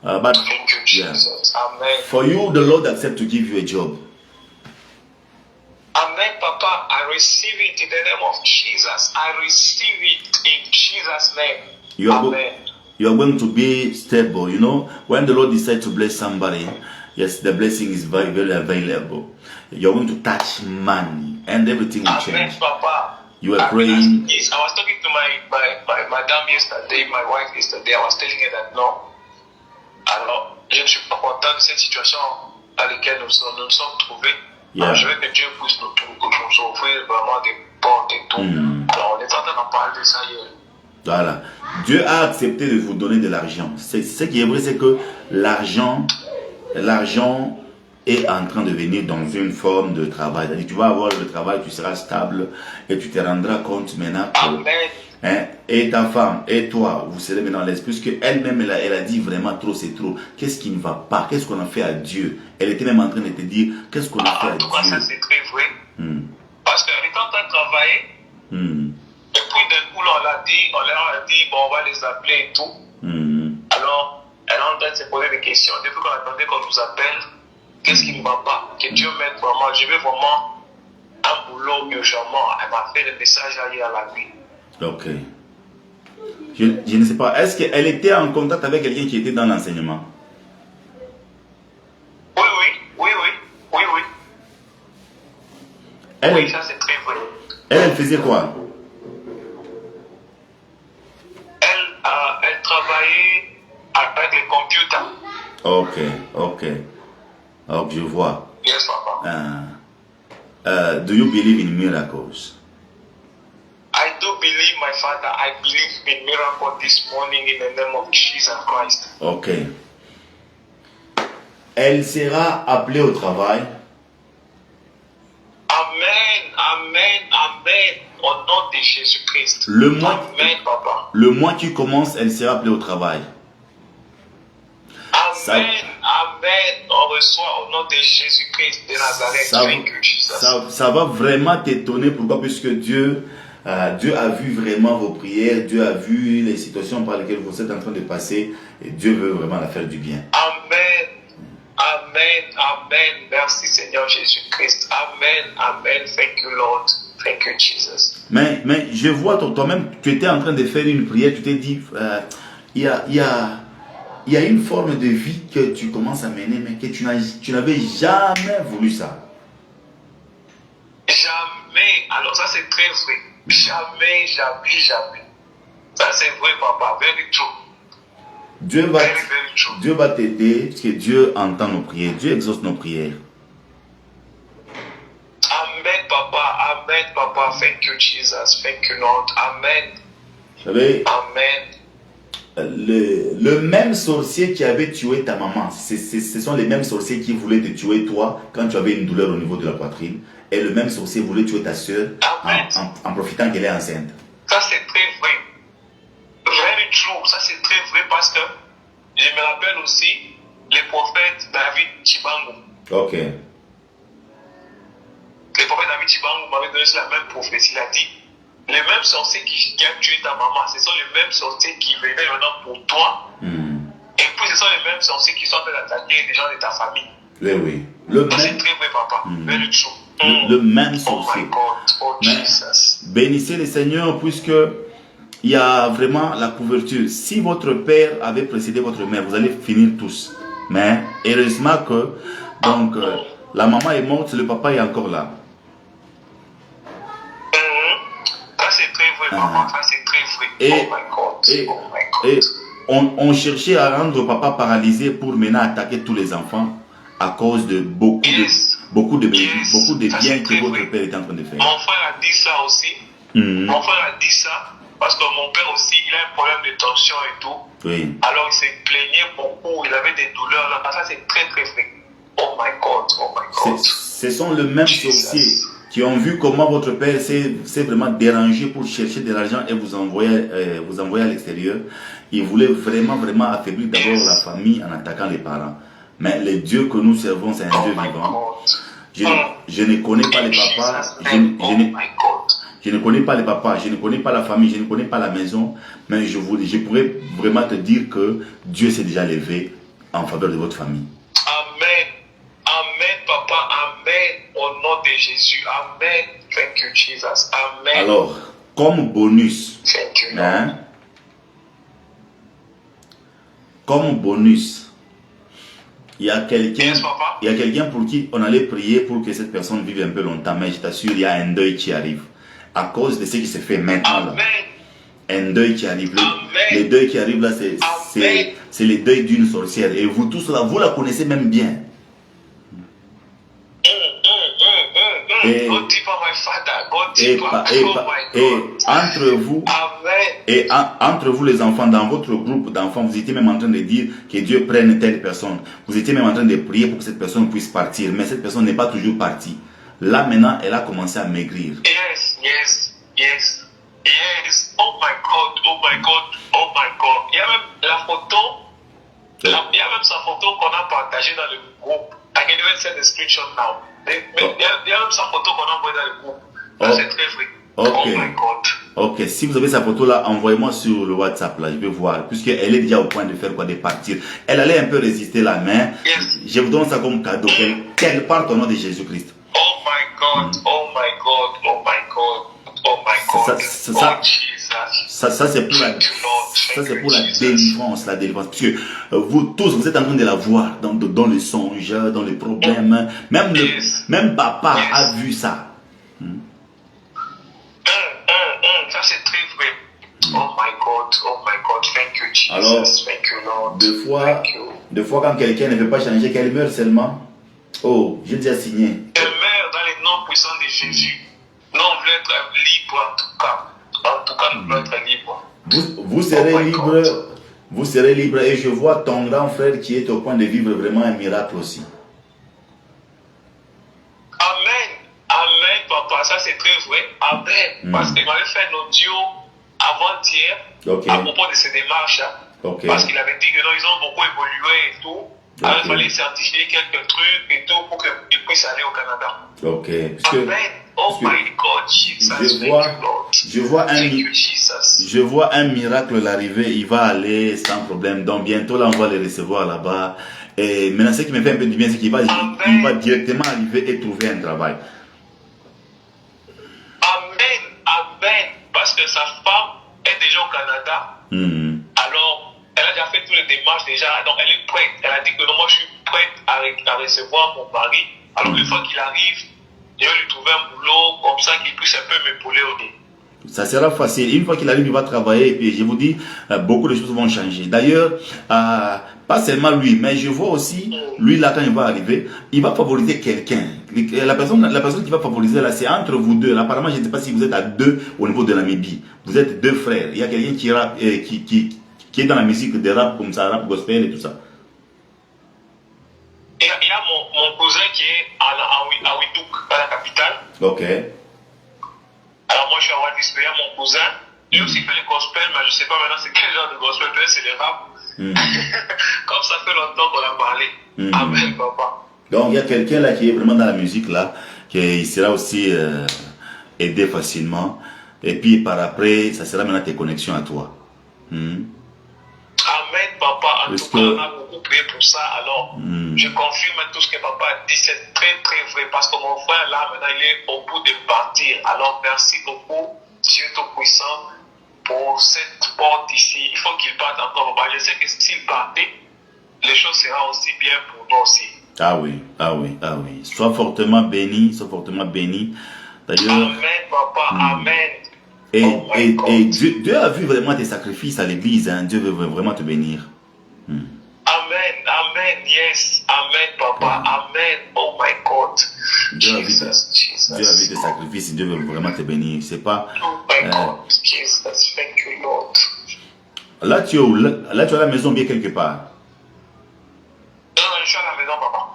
But Thank you, Jesus. Amen. for you, the Lord accept to give you a job. Amen, Papa. I receive it in the name of Jesus. I receive it in Jesus' name. You are going to be stable. You know, when the Lord decides to bless somebody, yes, the blessing is very, very available. You're going to touch money and everything will Amen, change. Papa. You are praying. I was talking to my madame yesterday, my wife yesterday. I was telling her that no. Alors, je ne suis pas content de cette situation à laquelle nous nous sommes trouvés. Yeah. Alors, je veux que Dieu puisse nous ouvrir vraiment des portes et tout. Alors, on est en train d'en parler de ça hier. Voilà. Dieu a accepté de vous donner de l'argent. Ce qui est vrai, c'est que l'argent est en train de venir dans une forme de travail. C'est-à-dire, tu vas avoir le travail, tu seras stable et tu te rendras compte maintenant que... Amen. Et ta femme et toi, vous serez maintenant à l'aise, puisque elle-même, elle a dit vraiment trop, c'est trop. Qu'est-ce qui ne va pas? Qu'est-ce qu'on a fait à Dieu? Elle était même en train de te dire, qu'est-ce qu'on a fait à En tout cas, ça Dieu? c'est très vrai. Parce qu'elle était en train de travailler. Et puis d'un coup, on leur a dit, bon, on va les appeler et tout. Alors, elle est en train de se poser des questions. Depuis qu'on attendait qu'on nous appelle, qu'est-ce qui ne va pas? Que Dieu m'aide vraiment. Je veux vraiment un boulot urgemment. Elle m'a fait le message hier à la nuit. Ok. Je ne sais pas. Est-ce qu'elle était en contact avec quelqu'un qui était dans l'enseignement? Oui. Oui, ça c'est très vrai. Elle faisait quoi? Elle travaillait avec les computers. Ok, je vois. Yes, Papa. Do you believe in miracles? I do believe, my Father. I believe in miracle this morning in the name of Jesus Christ. Ok. Elle sera appelée au travail. Amen. Au nom de Jésus-Christ. Amen, Papa. Le mois qui commence, elle sera appelée au travail. Amen. On reçoit au nom de Jésus-Christ de Nazareth. Thank you, Jesus. Ça va vraiment t'étonner. Pourquoi? Puisque Dieu a vu vraiment vos prières. Dieu a vu les situations par lesquelles vous êtes en train de passer. Et Dieu veut vraiment la faire du bien. Amen. Merci Seigneur Jésus-Christ. Amen. Thank you, Lord. Thank you, Jesus. Mais je vois toi-même, tu étais en train de faire une prière. Tu t'es dit, il y a une forme de vie que tu commences à mener, mais que tu n'avais jamais voulu ça. Jamais. Alors ça c'est très vrai. Jamais. Ça c'est vrai, Papa. Very true. Dieu va t'aider parce que Dieu entend nos prières. Dieu exauce nos prières. Amen, Papa. Thank you, Jesus. Thank you, Lord. Amen. Vous savez, Amen. le même sorcier qui avait tué ta maman, ce sont les mêmes sorciers qui voulaient te tuer toi quand tu avais une douleur au niveau de la poitrine. Et le même sorcier voulait tuer ta soeur en profitant qu'elle est enceinte. Ça c'est très vrai. Very true. Ça c'est très vrai parce que je me rappelle aussi le prophète David Chibangu. Ok. Le prophète David Chibangu m'avait donné la même prophétie. Il a dit, les mêmes sorciers qui ont tué ta maman, ce sont les mêmes sorciers qui venaient maintenant pour toi. Et puis ce sont les mêmes sorciers qui sont en train d'attaquer les gens de ta famille. Oui. C'est très vrai, Papa. Very true. Le même sorcier. Oh my God. Oh Jesus. Bénissez le Seigneur puisque il y a vraiment la couverture. Si votre père avait précédé votre mère, vous allez finir tous. Mais heureusement que la maman est morte, le papa est encore là. Ça c'est très vrai, Papa. Ça c'est très vrai. Oh my God. Et on cherchait à rendre papa paralysé pour maintenant attaquer tous les enfants à cause de beaucoup de biens que votre père est en train de faire. Mon frère a dit ça aussi. Mon frère a dit ça parce que mon père aussi, il a un problème de tension et tout. Oui. Alors il se plaignait beaucoup, il avait des douleurs là. Ça c'est très très vrai. Oh my God, oh my God. Ce sont les mêmes Jesus. sorciers qui ont vu comment votre père s'est vraiment dérangé pour chercher de l'argent et vous envoyer à l'extérieur. Il voulait vraiment affaiblir d'abord la famille en attaquant les parents. Mais le Dieu que nous servons, c'est un Dieu vivant. Je ne connais pas les papas, je ne connais pas les papas, je ne connais pas la famille, je ne connais pas la maison, mais je pourrais vraiment te dire que Dieu s'est déjà levé en faveur de votre famille. Amen. Amen, papa. Amen. Au nom de Jésus. Amen. Thank you, Jesus. Amen. Alors, comme bonus, Thank you, hein, comme bonus, il y a quelqu'un pour qui on allait prier pour que cette personne vive un peu longtemps, mais je t'assure, il y a un deuil qui arrive. À cause de ce qui se fait maintenant. Là. Un deuil qui arrive. Le deuil qui arrive là, c'est le deuil d'une sorcière. Et vous tous là, vous la connaissez même bien. Et entre vous les enfants, dans votre groupe d'enfants, vous étiez même en train de dire que Dieu prenne telle personne. Vous étiez même en train de prier pour que cette personne puisse partir. Mais cette personne n'est pas toujours partie. Là maintenant, elle a commencé à maigrir. Yes. Oh my God, oh my God, oh my God. Il y a même la photo, il y a même sa photo qu'on a partagée dans le groupe. I can even send the screenshot now. Il y a même sa photo qu'on a envoyée dans le groupe. C'est très vrai. Okay. Oh my God. Ok, si vous avez sa photo là, envoyez-moi sur le WhatsApp là, je vais voir, puisqu'elle est déjà au point de faire quoi, de partir. Elle allait un peu résister la main. Je vous donne ça comme cadeau, qu'elle parte au nom de Jésus-Christ. Oh my God, oh my God, oh my God, oh my God. Ça c'est pour la délivrance, parce que vous tous, vous êtes en train de la voir dans les songes, dans les problèmes. Même papa a vu ça. Ça c'est très vrai. Oh my God, thank you Jesus. Alors, thank you Lord. Des fois quand quelqu'un ne veut pas changer, qu'elle meurt seulement. Oh, j'ai déjà signé. Elle meurt dans les noms puissants de Jésus. Nous on veut être libre en tout cas. En tout cas, nous voulons être libres. Vous serez libre. Vous serez libre et je vois ton grand frère qui est au point de vivre vraiment un miracle aussi. Amen, papa, ça c'est très vrai. Amen. Parce qu'il m'avait fait un audio avant-hier à propos de ces démarches. Parce qu'il avait dit que non, ils ont beaucoup évolué et tout. Alors il fallait certifier quelques trucs et tout pour qu'ils puissent aller au Canada. Amen. Oh my God, Jesus. Je vois un miracle l'arriver. Il va aller sans problème. Donc bientôt là, on va les recevoir là-bas. Et maintenant, ce qui me fait un peu du bien, c'est qu'il va directement arriver et trouver un travail. Amen. Parce que sa femme est déjà au Canada. Alors, elle a déjà fait toutes les démarches déjà. Donc, elle est prête. Elle a dit que non, moi, je suis prête à recevoir mon mari. Alors, une fois qu'il arrive, je vais lui trouver un boulot comme ça qu'il puisse un peu m'épauler au nez. Ça sera facile. Une fois qu'il arrive, il va travailler et puis je vous dis, beaucoup de choses vont changer. D'ailleurs, pas seulement lui, mais je vois aussi, lui là quand il va arriver, il va favoriser quelqu'un. La personne qui va favoriser là, c'est entre vous deux. Là, apparemment, je ne sais pas si vous êtes à deux au niveau de la Namibie. Vous êtes deux frères. Il y a quelqu'un qui est dans la musique de rap comme ça, rap gospel et tout ça. Il y a mon cousin qui est à Windhoek, à la capitale. Ok. Alors moi je suis à Windhoek, il y a mon cousin. Lui aussi fait le gospel, mais je ne sais pas maintenant c'est quel genre de gospel, peut-être c'est le rap. Comme ça fait longtemps qu'on a parlé. Amen, papa. Donc il y a quelqu'un là qui est vraiment dans la musique là, qui sera aussi aidé facilement. Et puis par après, ça sera maintenant tes connexions à toi. Amen, papa. En tout cas, on a beaucoup prié pour ça. Alors, je confirme tout ce que papa a dit. C'est très, très vrai. Parce que mon frère, là, maintenant, il est au bout de partir. Alors, merci beaucoup, Dieu Tout-Puissant, pour cette porte ici. Il faut qu'il parte encore, papa. Je sais que s'il partait, les choses seront aussi bien pour nous aussi. Ah oui. Sois fortement béni, D'ailleurs, amen, papa. Amen. Et Dieu a vu vraiment tes sacrifices à l'église. Hein. Dieu veut vraiment te bénir. Amen, yes. Amen, papa. Amen. Oh my God. Dieu a vu tes sacrifices. Dieu veut vraiment te bénir. C'est pas. Oh my God. Jesus. Thank you, Lord. Là, tu es où? Là, tu es à la maison bien quelque part. Non, je suis à la maison, papa.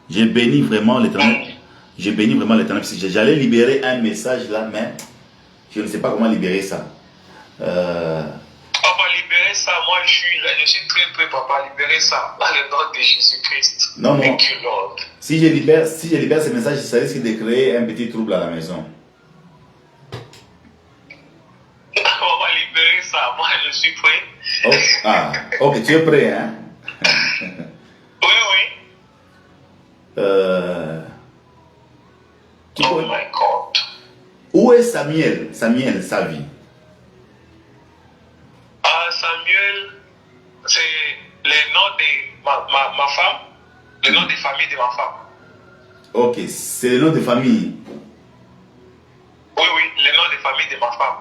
J'ai béni vraiment l'Éternel. J'ai béni vraiment l'Éternel parce que j'allais libérer un message là, mais je ne sais pas comment libérer ça. Papa, libérer ça, moi je suis très prêt, papa, libérer ça dans le nom de Jésus-Christ. Non, non. Thank you, Lord. Si je libère ce message, ça risque de créer un petit trouble à la maison. Papa, libérer ça, moi je suis prêt. Oh, ah, ok, tu es prêt, hein? Oui, oui. Oh my God. Où est Samuel? Samuel, sa vie. Samuel, c'est le nom de ma femme, le nom de famille de ma femme. Ok, c'est le nom de famille. Oui, oui, le nom de famille de ma femme.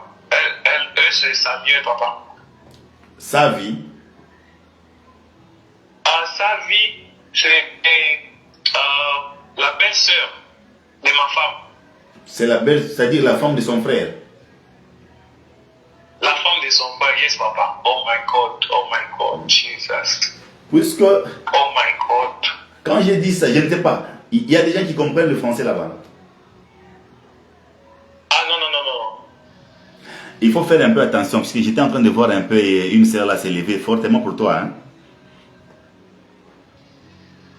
Elle c'est Samuel, papa. Sa vie. Sa vie, c'est la belle-sœur de ma femme. C'est la belle, c'est-à-dire la femme de son frère. La femme de son frère, yes, papa. Oh my God, Jesus. Puisque, Oh my God. quand j'ai dit ça, je ne sais pas. Il y a des gens qui comprennent le français là-bas. Ah non, non, non, non. Il faut faire un peu attention, parce que j'étais en train de voir un peu une sœur là s'élever fortement pour toi. Hein?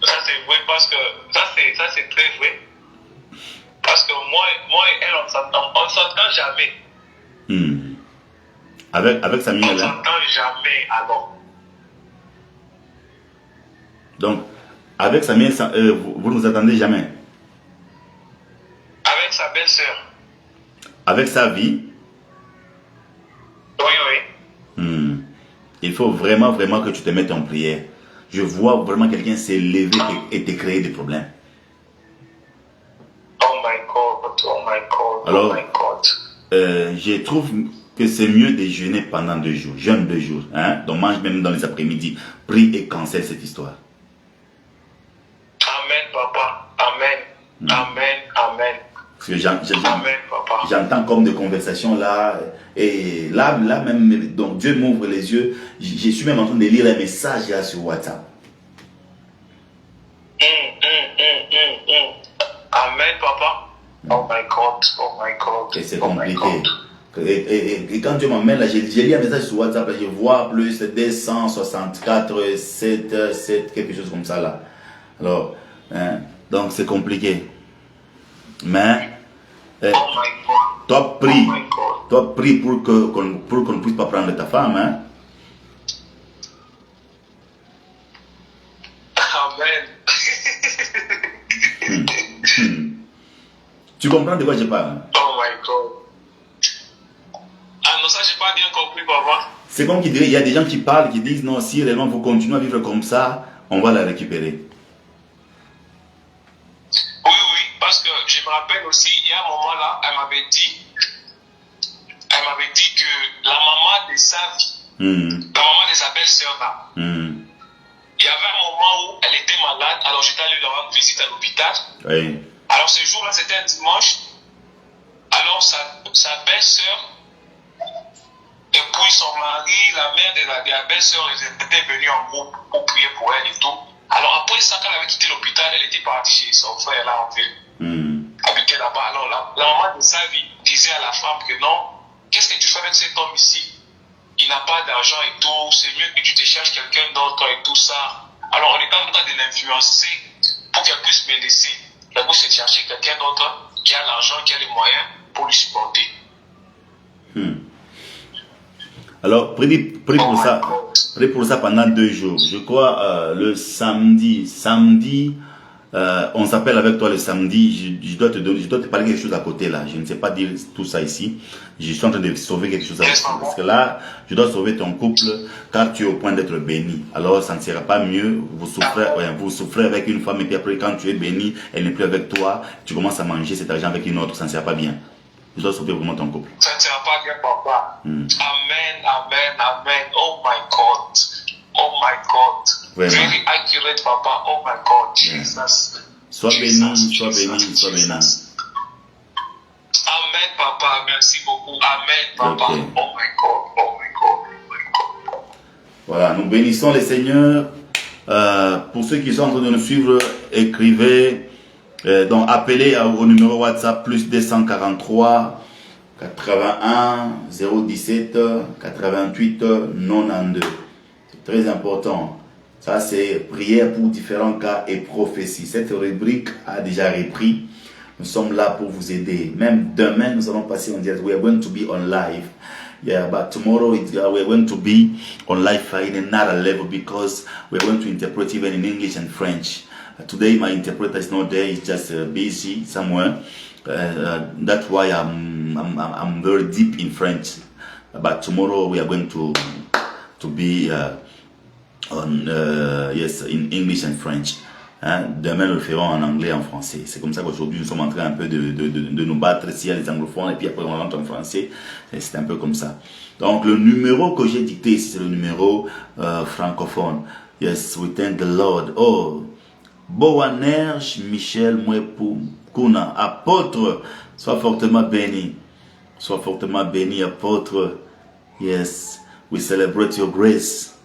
Ça c'est vrai, parce que ça c'est très vrai. Parce que moi et elle, on ne s'entend jamais. Avec Samuel. On ne s'entend jamais alors. Donc, avec Samuel, vous ne vous attendez jamais. Avec sa belle-sœur. Avec sa vie. Oui, oui. Il faut vraiment que tu te mettes en prière. Je vois vraiment quelqu'un s'élever et te créer des problèmes. Oh my God, oh my God, alors, oh my God. Je trouve que c'est mieux de jeûner pendant 2 jours. Jeûne 2 jours. Hein? Donc mange même dans les après-midi. Prie et cancelle cette histoire. Amen, papa. Amen. Amen. Amen. Parce que j'entends comme des conversations là. Et là même, donc Dieu m'ouvre les yeux. Je suis même en train de lire un message là sur WhatsApp. Amen, papa. Oh my God. Oh my God. Et c'est compliqué. Et quand Dieu m'emmène là, j'ai lu un message sur WhatsApp, là, je vois plus de 264, 7, quelque chose comme ça là. Alors, hein, donc c'est compliqué. Mais, toi prie pour qu'on ne puisse pas prendre ta femme. Hein. Amen. Tu comprends de quoi je parle? Oh my God. Ah non, ça j'ai pas bien compris, papa. C'est comme qu'il dirait, il y a des gens qui parlent, qui disent non, si réellement vous continuez à vivre comme ça, on va la récupérer. Oui, parce que je me rappelle aussi, il y a un moment là, elle m'avait dit que la maman de sa vie, la maman de sa belle-sœur là, il y avait un moment où elle était malade, alors j'étais allé lui rendre visite à l'hôpital. Oui. Alors ce jour-là, c'était un dimanche. Alors sa belle-sœur et puis son mari, la mère de la belle-sœur, ils étaient venus en groupe pour prier pour elle et tout. Alors après ça, quand elle avait quitté l'hôpital, elle était partie chez son frère là en ville. Habité là-bas. Alors la maman de sa vie disait à la femme que non, qu'est-ce que tu fais avec cet homme ici? Il n'a pas d'argent et tout, c'est mieux que tu te cherches quelqu'un d'autre et tout ça. Alors on est en train de l'influencer pour qu'elle puisse me laisser. Elle puisse chercher quelqu'un d'autre qui a l'argent, qui a les moyens pour lui supporter. Alors, prie pour ça. Prie pour ça pendant 2 jours. Je crois le samedi, on s'appelle avec toi le samedi. Je dois te parler quelque chose à côté là. Je ne sais pas dire tout ça ici. Je suis en train de sauver quelque chose parce que là, je dois sauver ton couple car tu es au point d'être béni. Alors, ça ne sera pas mieux. Vous souffrez avec une femme et puis après, quand tu es béni, elle n'est plus avec toi. Tu commences à manger cet argent avec une autre. Ça ne sera pas bien. Je dois sauver vraiment ton couple. Ça ne sera pas bien, papa. Amen, amen, amen. Oh my God. Oh my God. Vraiment. Very accurate, papa. Oh my God. Jesus. Sois béni, sois béni, sois béni. Amen, papa. Merci beaucoup. Amen, papa. Okay. Oh my God. Oh my God. Voilà, nous bénissons les seigneurs. Pour ceux qui sont en train de nous suivre, écrivez, donc appelez au numéro WhatsApp plus 243 81 017 88 92. C'est très important. Ça, c'est prière pour différents cas et prophéties. Cette rubrique a déjà repris. Nous sommes là pour vous aider. Même demain, nous allons passer en direct. We are going to be on live. Yeah, but tomorrow we are going to be on live in another level because we are going to interpret even in English and French. Today, my interpreter is not there. He's just busy somewhere. That's why I'm very deep in French. But tomorrow we are going to be on yes in English and French. Hein? Demain nous le ferons en anglais et en français. C'est comme ça qu'aujourd'hui nous sommes en train un peu de nous battre s'il y a les anglophones et puis après on rentre en français. C'est un peu comme ça. Donc le numéro que j'ai dicté ici c'est le numéro francophone. Yes, we thank the Lord. Oh, Boanerge Michel Mwepou Kuna, apôtre, sois fortement béni. Sois fortement béni, apôtre. Yes, we celebrate your grace.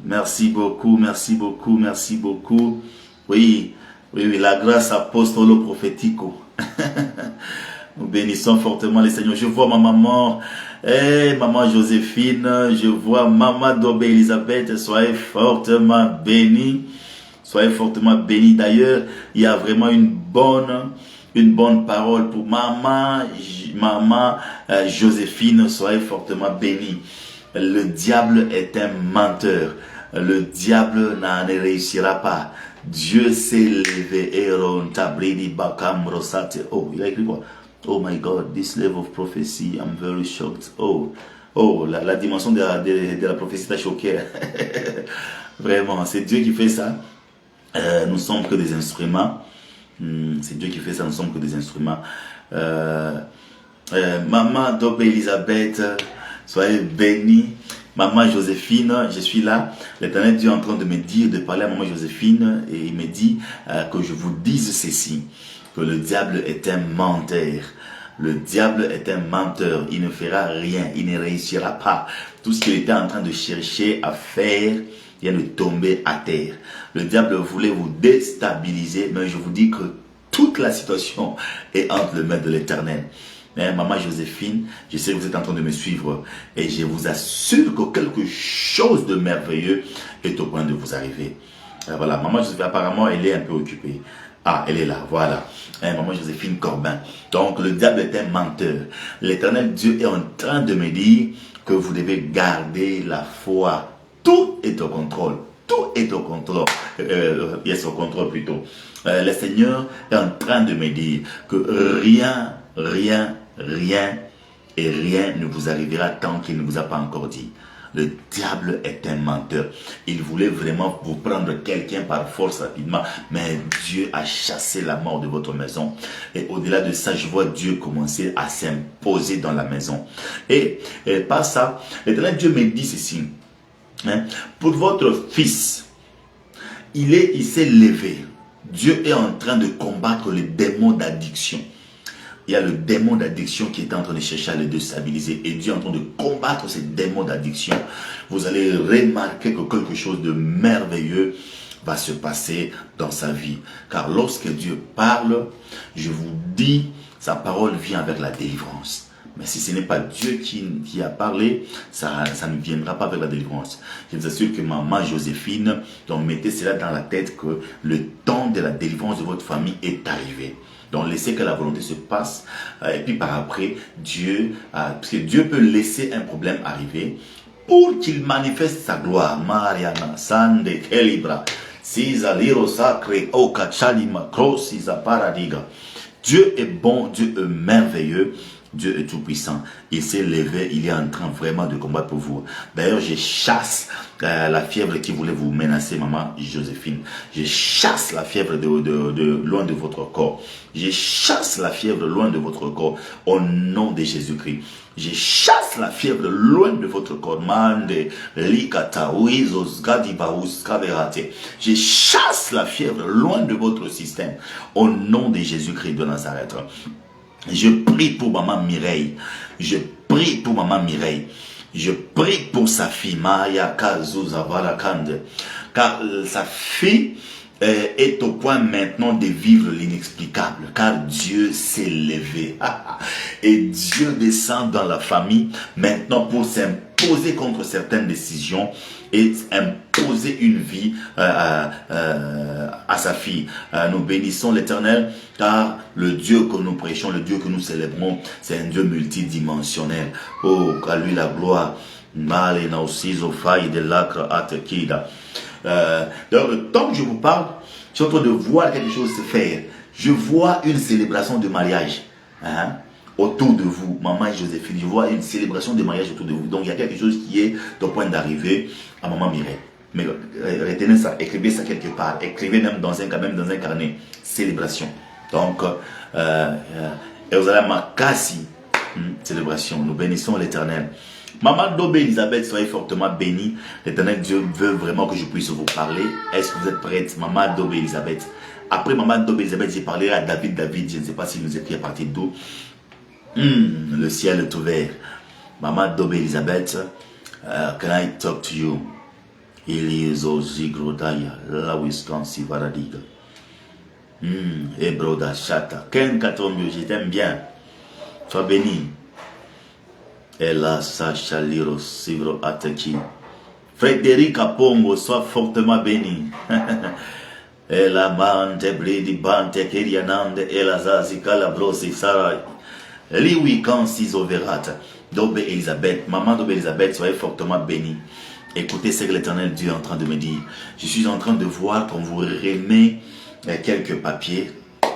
Merci beaucoup, merci beaucoup, merci beaucoup. Oui, la grâce apostolo prophético. Nous bénissons fortement les Seigneurs. Je vois ma maman, maman Joséphine, je vois maman Dobé Elisabeth, soyez fortement bénis. Soyez fortement bénis. D'ailleurs, il y a vraiment une bonne parole pour maman Joséphine, soyez fortement bénis. Le diable est un menteur. Le diable ne réussira pas. Dieu s'est levé. Oh, il a écrit quoi? Oh my God, this level of prophecy, I'm very shocked. Oh, la dimension de la prophétie t'a choqué. Vraiment, c'est Dieu qui fait ça. Nous sommes que des instruments. C'est Dieu qui fait ça, nous sommes que des instruments. Maman Dobé Elisabeth, soyez bénis. Maman Joséphine, je suis là. L'Éternel Dieu est en train de me dire, de parler à maman Joséphine, et il me dit que je vous dise ceci, que le diable est un menteur. Le diable est un menteur. Il ne fera rien, il ne réussira pas. Tout ce qu'il était en train de chercher à faire vient de tomber à terre. Le diable voulait vous déstabiliser, mais je vous dis que toute la situation est entre les mains de l'Éternel. Maman Joséphine, je sais que vous êtes en train de me suivre et je vous assure que quelque chose de merveilleux est au point de vous arriver. Voilà, maman Joséphine, apparemment, elle est un peu occupée. Ah, elle est là, voilà. Maman Joséphine Corbin. Donc, le diable est un menteur. L'Éternel Dieu est en train de me dire que vous devez garder la foi. Tout est au contrôle. Tout est au contrôle. Yes, au contrôle plutôt. Le Seigneur est en train de me dire que rien ne vous arrivera tant qu'il ne vous a pas encore dit. Le diable est un menteur. Il voulait vraiment vous prendre quelqu'un par force rapidement, mais Dieu a chassé la mort de votre maison. Et au-delà de ça, je vois Dieu commencer à s'imposer dans la maison. Et par ça, l'Éternel Dieu me dit ceci. Pour votre fils, il s'est levé. Dieu est en train de combattre les démons d'addiction. Il y a le démon d'addiction qui est en train de chercher à le déstabiliser. Et Dieu est en train de combattre ces démons d'addiction. Vous allez remarquer que quelque chose de merveilleux va se passer dans sa vie. Car lorsque Dieu parle, je vous dis, sa parole vient avec la délivrance. Mais si ce n'est pas Dieu qui a parlé, ça ne viendra pas avec la délivrance. Je vous assure que maman Joséphine, donc mettez cela dans la tête que le temps de la délivrance de votre famille est arrivé. Donc laissez que la volonté se passe et puis par après, Dieu, parce que Dieu peut laisser un problème arriver pour qu'il manifeste sa gloire. Mariana, Sande, Kelibra, Sisa, Liro, Sacré, Okachalima, Krosisa, Paradiga. Dieu est bon, Dieu est merveilleux. Dieu est tout puissant. Il s'est levé, il est en train vraiment de combattre pour vous. D'ailleurs, je chasse la fièvre qui voulait vous menacer, maman Joséphine. Je chasse la fièvre de loin de votre corps. Je chasse la fièvre loin de votre corps au nom de Jésus-Christ. Je chasse la fièvre loin de votre corps. Mande, likata, uizos, gadibaus, kaverate. Je chasse la fièvre loin de votre système au nom de Jésus-Christ de Nazareth. Je prie pour maman Mireille. Je prie pour maman Mireille. Je prie pour sa fille, Maya Kazuzavala Kande, car sa fille est au point maintenant de vivre l'inexplicable, car Dieu s'est levé. Et Dieu descend dans la famille maintenant pour s'imposer contre certaines décisions et imposer une vie à sa fille. Nous bénissons l'Éternel, car le Dieu que nous prêchons, le Dieu que nous célébrons, c'est un Dieu multidimensionnel. Oh, qu'à lui la gloire. Donc, le temps que je vous parle, je suis en train de voir quelque chose se faire. Je vois une célébration de mariage autour de vous, maman et Joséphine. Je vois une célébration de mariage autour de vous. Donc, il y a quelque chose qui est au point d'arriver à maman Mireille. Mais retenez ça, écrivez ça quelque part. Écrivez même dans un carnet. Célébration. Donc, et vous allez Makasi, célébration. Nous bénissons l'Éternel. Maman Dobé Elisabeth, soyez fortement bénie. L'Éternel Dieu veut vraiment que je puisse vous parler. Est-ce que vous êtes prête, Maman Dobé Elisabeth? Après Maman Dobé Elisabeth, j'ai parlé à David. Je ne sais pas s'il nous écrit à partir d'où. Le ciel est ouvert. Maman Dobé Elisabeth, can I talk to you? Eliezo Zigrodaya, la Wisconsin Varadiga. Ebroda Chata. Ken Katomio, je t'aime bien. Sois béni. Ella Sacha Liro Sivro Ateki. Frédéric Apongo, sois fortement béni. Ella Mante Bridi Bante Kirianande, Ella Zazika Labrosi Sarah. Liwi Kansis Overat. Dobé Elisabeth, maman Dobé Elisabeth, soyez fortement béni. Écoutez ce que l'Éternel Dieu est en train de me dire. Je suis en train de voir qu'on vous remet quelques papiers.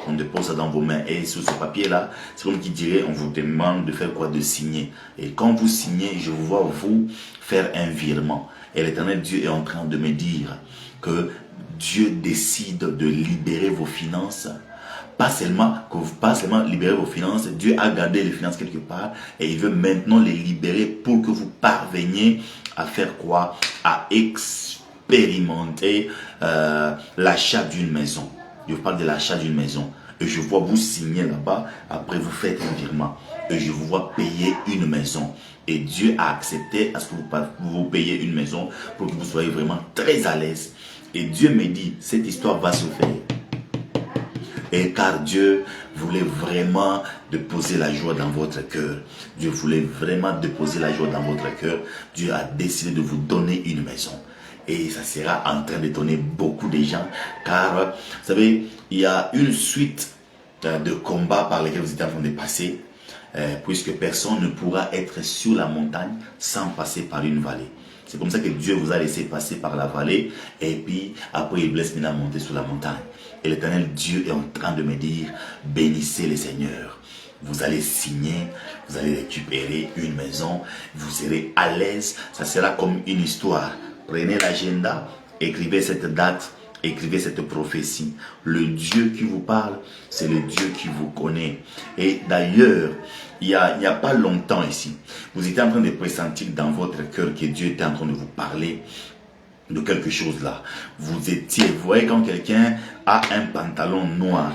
On dépose ça dans vos mains et sur ce papier-là, c'est comme qui dirait, on vous demande de faire quoi? De signer. Et quand vous signez, je vous vois vous faire un virement. Et l'Éternel Dieu est en train de me dire que Dieu décide de libérer vos finances. Pas seulement libérer vos finances, Dieu a gardé les finances quelque part et il veut maintenant les libérer pour que vous parveniez à faire quoi? À expérimenter l'achat d'une maison. Je vous parle de l'achat d'une maison. Et je vois vous signer là-bas. Après, vous faites un virement. Et je vous vois payer une maison. Et Dieu a accepté à ce que vous payiez une maison pour que vous soyez vraiment très à l'aise. Et Dieu me dit, cette histoire va se faire. Et car Dieu voulait vraiment déposer la joie dans votre cœur. Dieu voulait vraiment déposer la joie dans votre cœur. Dieu a décidé de vous donner une maison. Et ça sera en train d'étonner beaucoup de gens. Car, vous savez, il y a une suite de combats par lesquels vous êtes en train de passer. Puisque personne ne pourra être sur la montagne sans passer par une vallée. C'est comme ça que Dieu vous a laissé passer par la vallée. Et puis, après, il vous laisse maintenant monter sur la montagne. Et l'Éternel Dieu est en train de me dire, bénissez les seigneurs. Vous allez signer, vous allez récupérer une maison. Vous serez à l'aise. Ça sera comme une histoire. Prenez l'agenda, écrivez cette date, écrivez cette prophétie. Le Dieu qui vous parle, c'est le Dieu qui vous connaît. Et d'ailleurs, il n'y a pas longtemps ici, vous étiez en train de pressentir dans votre cœur que Dieu était en train de vous parler de quelque chose là. Vous voyez quand quelqu'un a un pantalon noir,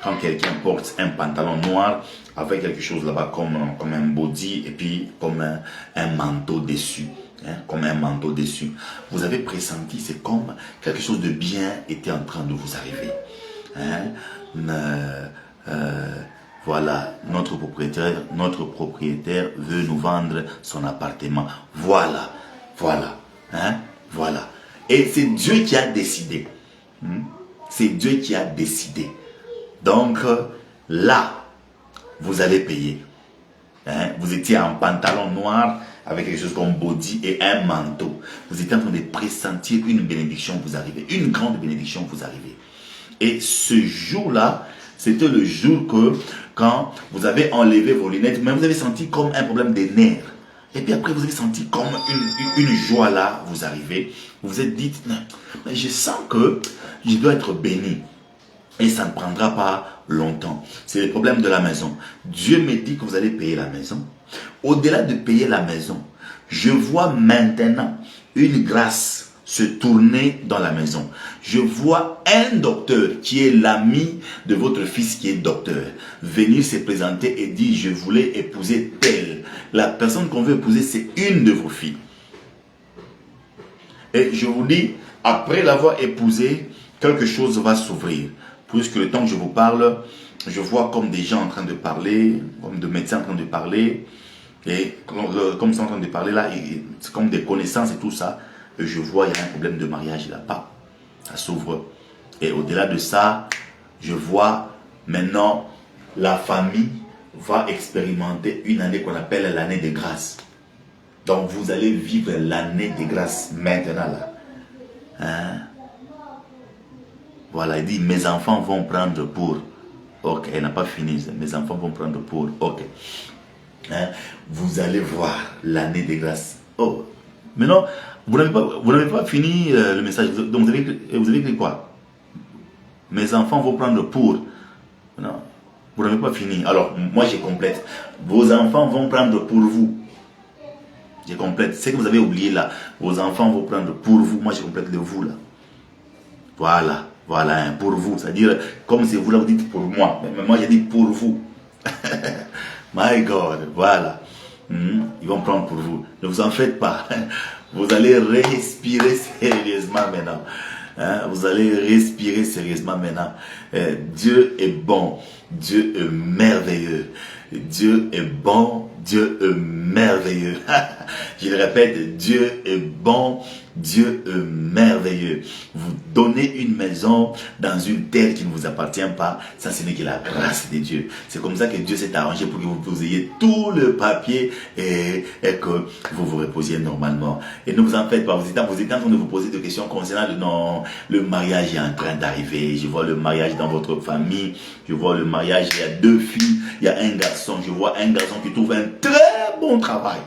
quand quelqu'un porte un pantalon noir avec quelque chose là-bas comme un body et puis comme un manteau dessus. Comme un manteau dessus. Vous avez pressenti, c'est comme quelque chose de bien était en train de vous arriver. Voilà, notre propriétaire veut nous vendre son appartement. Voilà. Et c'est Dieu qui a décidé. C'est Dieu qui a décidé. Donc, là, vous allez payer. Vous étiez en pantalon noir avec quelque chose comme body et un manteau. Vous étiez en train de pressentir une bénédiction vous arriver. Une grande bénédiction vous arriver. Et ce jour-là, c'était le jour que quand vous avez enlevé vos lunettes, mais vous avez senti comme un problème des nerfs. Et puis après, vous avez senti comme une joie là vous arriver. Vous vous êtes dit, mais je sens que je dois être béni. Et ça ne prendra pas longtemps. C'est le problème de la maison. Dieu me dit que vous allez payer la maison. Au-delà de payer la maison, je vois maintenant une grâce se tourner dans la maison. Je vois un docteur qui est l'ami de votre fils qui est docteur venir se présenter et dire je voulais épouser telle. La personne qu'on veut épouser, c'est une de vos filles. Et je vous dis, après l'avoir épousée, quelque chose va s'ouvrir. Puisque le temps que je vous parle, je vois comme des gens en train de parler, comme des médecins en train de parler. Et comme ils sont en train de parler là, c'est comme des connaissances et tout ça. Et je vois, il y a un problème de mariage là-bas. Ça s'ouvre. Et au-delà de ça, je vois maintenant la famille va expérimenter une année qu'on appelle l'année de grâce. Donc vous allez vivre l'année de grâce maintenant là. Hein? Voilà, il dit mes enfants vont prendre pour. Ok, elle n'a pas fini. Mes enfants vont prendre pour. Ok. Hein? Vous allez voir l'année de grâce. Oh, maintenant, vous n'avez pas fini le message. Donc vous avez écrit quoi? Mes enfants vont prendre pour. Non, vous n'avez pas fini. Alors, moi je complète. Vos enfants vont prendre pour vous. Je complète. Ce que vous avez oublié là, vos enfants vont prendre pour vous. Moi je complète le vous là. Voilà, voilà, hein, pour vous. C'est-à-dire, comme c'est vous là, vous dites pour moi. Mais moi j'ai dit pour vous. My God, voilà. Ils vont prendre pour vous. Ne vous en faites pas. Vous allez respirer sérieusement maintenant. Hein? Vous allez respirer sérieusement maintenant. Dieu est bon. Dieu est merveilleux. Dieu est bon. Dieu est merveilleux. Je le répète, Dieu est bon. Dieu est merveilleux. Vous donnez une maison dans une terre qui ne vous appartient pas. Ça, ce n'est que la grâce de Dieu. C'est comme ça que Dieu s'est arrangé pour que vous ayez tout le papier et que vous vous reposiez normalement. Et ne vous en faites pas. Vous êtes en train de vous poser des questions concernant le mariage est en train d'arriver. Je vois le mariage dans votre famille. Je vois le mariage. Il y a 2 filles. Il y a un garçon. Je vois un garçon qui trouve un très bon travail.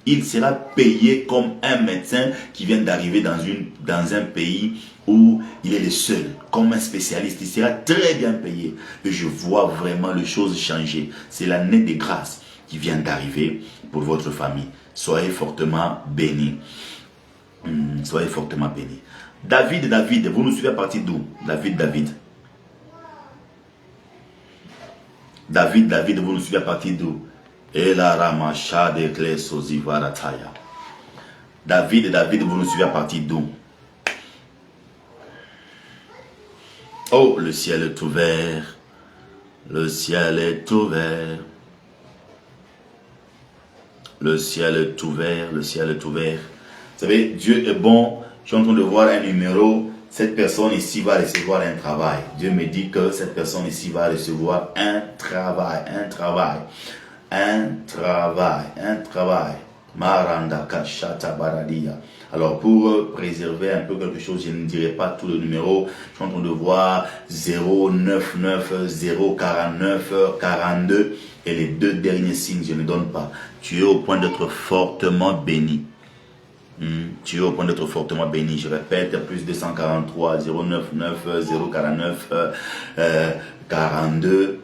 Il sera payé comme un médecin qui vient d'arriver dans un pays où il est le seul, comme un spécialiste. Il sera très bien payé. Et je vois vraiment les choses changer. C'est l'année de grâce qui vient d'arriver pour votre famille. Soyez fortement bénis. Soyez fortement bénis. David, vous nous suivez à partir d'où? David, vous nous suivez à partir d'où? Et la ramacha de Clé-Sozivarataya. David, vous nous suivez à partir d'où? Oh, le ciel est ouvert. Le ciel est ouvert. Le ciel est ouvert. Le ciel est ouvert. Vous savez, Dieu est bon. Je suis en train de voir un numéro. Cette personne ici va recevoir un travail. Dieu me dit que cette personne ici va recevoir un travail. Maranda Kashata Baradia. Alors pour préserver un peu quelque chose, je ne dirai pas tout le numéro. Je suis en train de voir 099 049 42 et les 2 derniers signes, je ne donne pas. Tu es au point d'être fortement béni. Tu es au point d'être fortement béni. Je répète, plus 243 099 049 42.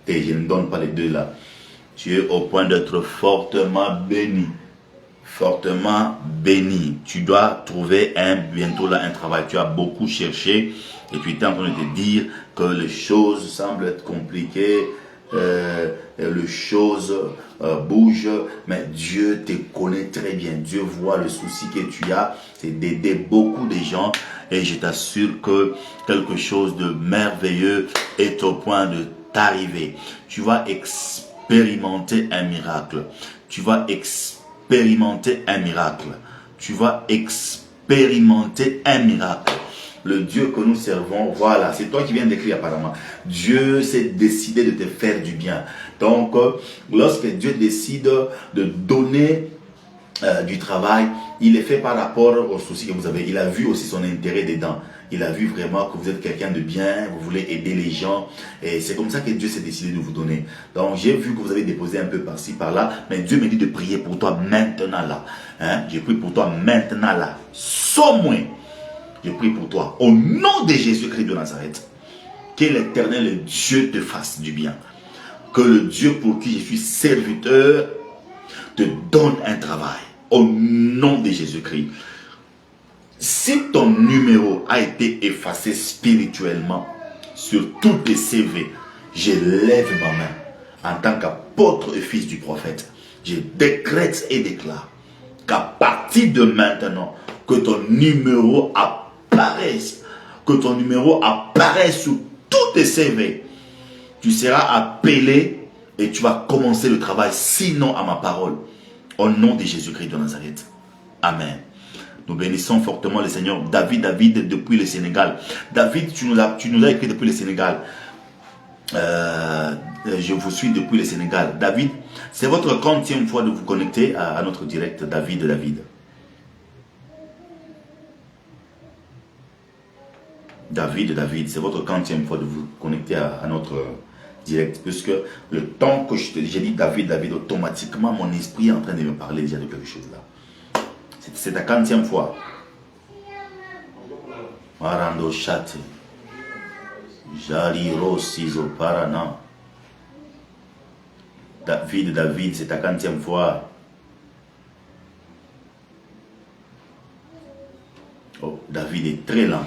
Et je ne donne pas les 2 là. Tu es au point d'être fortement béni. Fortement béni. Tu dois trouver bientôt là un travail. Tu as beaucoup cherché et tu es en train de te dire que les choses semblent être compliquées. Les choses bougent, mais Dieu te connaît très bien. Dieu voit le souci que tu as, c'est d'aider beaucoup de gens. Et je t'assure que quelque chose de merveilleux est au point de t'arriver. Tu vas expérimenter un miracle. Tu vas expérimenter un miracle. Tu vas expérimenter un miracle. Le Dieu que nous servons, voilà, c'est toi qui viens d'écrire apparemment. Dieu s'est décidé de te faire du bien. Donc, lorsque Dieu décide de donner du travail, il est fait par rapport aux soucis que vous avez. Il a vu aussi son intérêt dedans. Il a vu vraiment que vous êtes quelqu'un de bien, vous voulez aider les gens. Et c'est comme ça que Dieu s'est décidé de vous donner. Donc, j'ai vu que vous avez déposé un peu par-ci, par-là. Mais Dieu me dit de prier pour toi maintenant là. Hein? Je prie pour toi maintenant là. Sans moins. Je prie pour toi. Au nom de Jésus-Christ de Nazareth. Que l'Éternel Dieu te fasse du bien. Que le Dieu pour qui je suis serviteur te donne un travail. Au nom de Jésus-Christ. si ton numéro a été effacé spirituellement sur tous tes CV, je lève ma main en tant qu'apôtre et fils du prophète. Je décrète et déclare qu'à partir de maintenant, que ton numéro apparaisse, sur tous tes CV. Tu seras appelé et tu vas commencer le travail, sinon à ma parole. Au nom de Jésus-Christ de Nazareth. Amen. Nous bénissons fortement le Seigneur. David depuis le Sénégal. David, tu nous as écrit depuis le Sénégal. Je vous suis depuis le Sénégal. David, c'est votre 40e fois de vous connecter à notre direct. David. David, c'est votre 40e fois de vous connecter à notre direct. Puisque le temps que j'ai dit David, automatiquement mon esprit est en train de me parler déjà de quelque chose là. C'est ta 40e fois. Marando Chate. Jariro Sizo Parana. David, c'est ta 40e fois. Oh, David est très lent.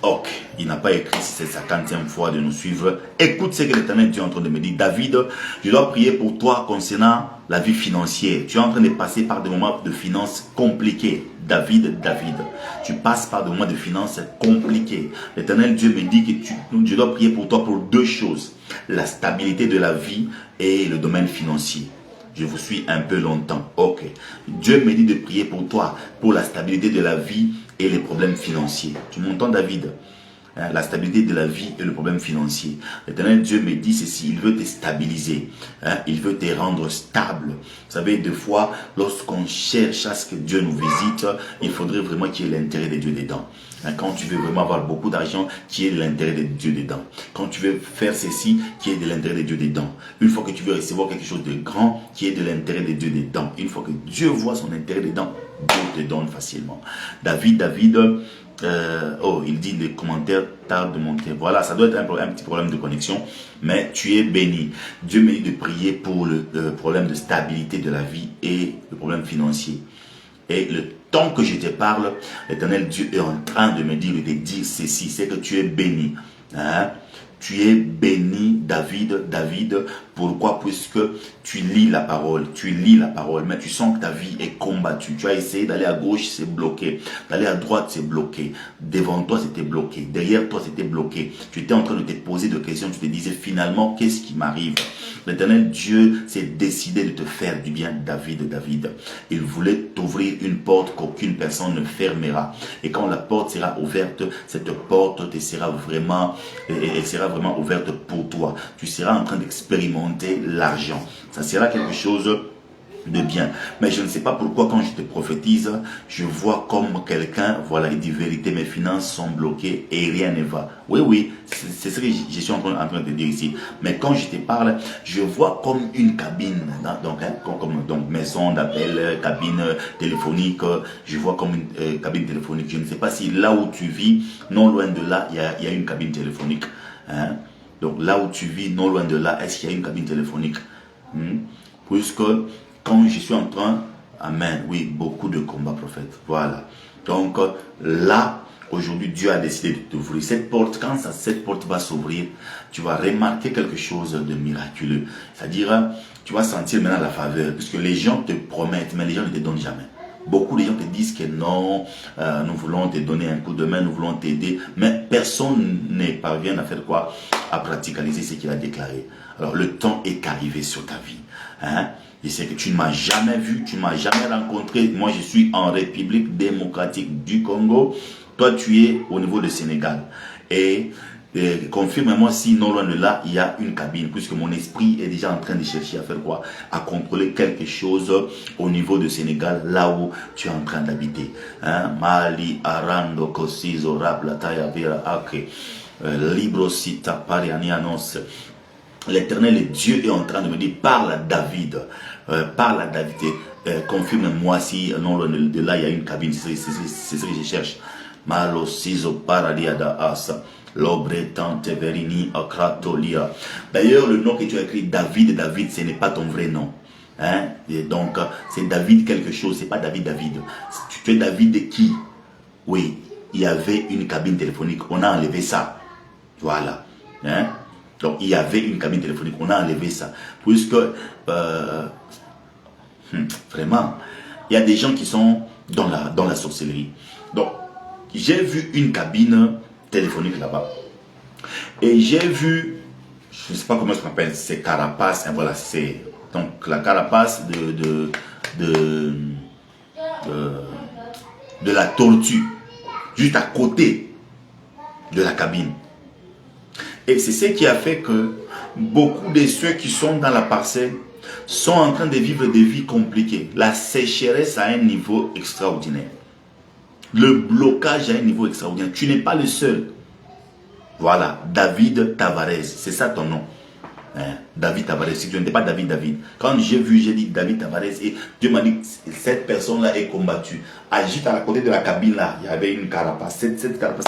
Ok, il n'a pas écrit si c'est sa 40e fois de nous suivre. Écoute ce que l'Éternel Dieu est en train de me dire. David, je dois prier pour toi concernant la vie financière. Tu es en train de passer par des moments de finances compliqués. David, tu passes par des moments de finances compliqués. L'Éternel Dieu me dit que je dois prier pour toi pour deux choses. La stabilité de la vie et le domaine financier. Je vous suis un peu longtemps. Ok. Dieu me dit de prier pour toi, pour la stabilité de la vie et les problèmes financiers. Tu m'entends, David? La stabilité de la vie et le problème financier. L'Éternel Dieu me dit ceci, il veut te stabiliser, il veut te rendre stable. Vous savez, des fois, lorsqu'on cherche à ce que Dieu nous visite, il faudrait vraiment qu'il y ait l'intérêt de Dieu dedans. Quand tu veux vraiment avoir beaucoup d'argent, qu'il y ait de l'intérêt de Dieu dedans. Quand tu veux faire ceci, qu'il y ait de l'intérêt de Dieu dedans. Une fois que tu veux recevoir quelque chose de grand, qu'il y ait de l'intérêt de Dieu dedans. Une fois que Dieu voit son intérêt dedans, Dieu te donne facilement. David, il dit les commentaires tardent de monter. Voilà, ça doit être un petit problème de connexion, mais tu es béni. Dieu me dit de prier pour le problème de stabilité de la vie et le problème financier. Et le temps que je te parle, l'Éternel Dieu est en train de me dire ceci, c'est que tu es béni. Tu es béni, David. Pourquoi? Puisque tu lis la parole, mais tu sens que ta vie est combattue. Tu as essayé d'aller à gauche, c'est bloqué. D'aller à droite, c'est bloqué. Devant toi, c'était bloqué. Derrière toi, c'était bloqué. Tu étais en train de te poser des questions. Tu te disais finalement, qu'est-ce qui m'arrive? L'Éternel Dieu s'est décidé de te faire du bien, David. Il voulait t'ouvrir une porte qu'aucune personne ne fermera. Et quand la porte sera ouverte, cette porte te sera vraiment, elle sera vraiment ouverte pour toi. Tu seras en train d'expérimenter l'argent. Ça sera quelque chose de bien. Mais je ne sais pas pourquoi quand je te prophétise, je vois comme quelqu'un, voilà, il dit vérité, mes finances sont bloquées et rien ne va. Oui, c'est ce que je suis en train de te dire ici. Mais quand je te parle, je vois comme une cabine, donc maison d'appel, cabine téléphonique, je vois comme une cabine téléphonique. Je ne sais pas si là où tu vis, non loin de là, il y a une cabine téléphonique. Donc là où tu vis, non loin de là, est-ce qu'il y a une cabine téléphonique? Puisque quand je suis en train, amen, oui, beaucoup de combats, prophète. Voilà. Donc là, aujourd'hui, Dieu a décidé de t'ouvrir cette porte. Quand cette porte va s'ouvrir, tu vas remarquer quelque chose de miraculeux. C'est-à-dire, tu vas sentir maintenant la faveur. Puisque les gens te promettent, mais les gens ne te donnent jamais. Beaucoup de gens te disent que non, nous voulons te donner un coup de main, nous voulons t'aider. Mais personne ne parvient à faire quoi? À pratiqualiser ce qu'il a déclaré. Alors le temps est arrivé sur ta vie. Je sais que tu ne m'as jamais vu, tu ne m'as jamais rencontré. Moi, je suis en République démocratique du Congo. Toi, tu es au niveau du Sénégal. Et confirme-moi si non loin de là, il y a une cabine. Puisque mon esprit est déjà en train de chercher à faire quoi? À contrôler quelque chose au niveau du Sénégal, là où tu es en train d'habiter. Mali, Arando, Kosizo, Rablataya, Vera, Akre, Librosita, Parianianos. L'Éternel Dieu est en train de me dire, parle à David. Confirme-moi si non loin de là, il y a une cabine. C'est ce que je cherche. Malo, Sizo, Paradiada, Asa. D'ailleurs, le nom que tu as écrit, David, ce n'est pas ton vrai nom. Et donc, c'est David quelque chose, c'est pas David. Tu es David de qui? Oui, il y avait une cabine téléphonique. On a enlevé ça. Voilà. Hein? Donc, il y avait une cabine téléphonique. On a enlevé ça. Puisque, vraiment, il y a des gens qui sont dans la sorcellerie. Donc, j'ai vu une cabine téléphonique là-bas. Et j'ai vu, je ne sais pas comment ça s'appelle, c'est carapace. Hein, voilà, c'est donc la carapace de la tortue, juste à côté de la cabine. Et c'est ce qui a fait que beaucoup de ceux qui sont dans la parcelle sont en train de vivre des vies compliquées. La sécheresse à un niveau extraordinaire. Le blocage à un niveau extraordinaire. Tu n'es pas le seul. Voilà, David Tavares, c'est ça ton nom. Hein? David Tavares, si tu n'étais pas David. Quand j'ai vu, j'ai dit David Tavares et Dieu m'a dit cette personne-là est combattue. Juste à côté de la cabine là, il y avait une carapace. Cette carapace,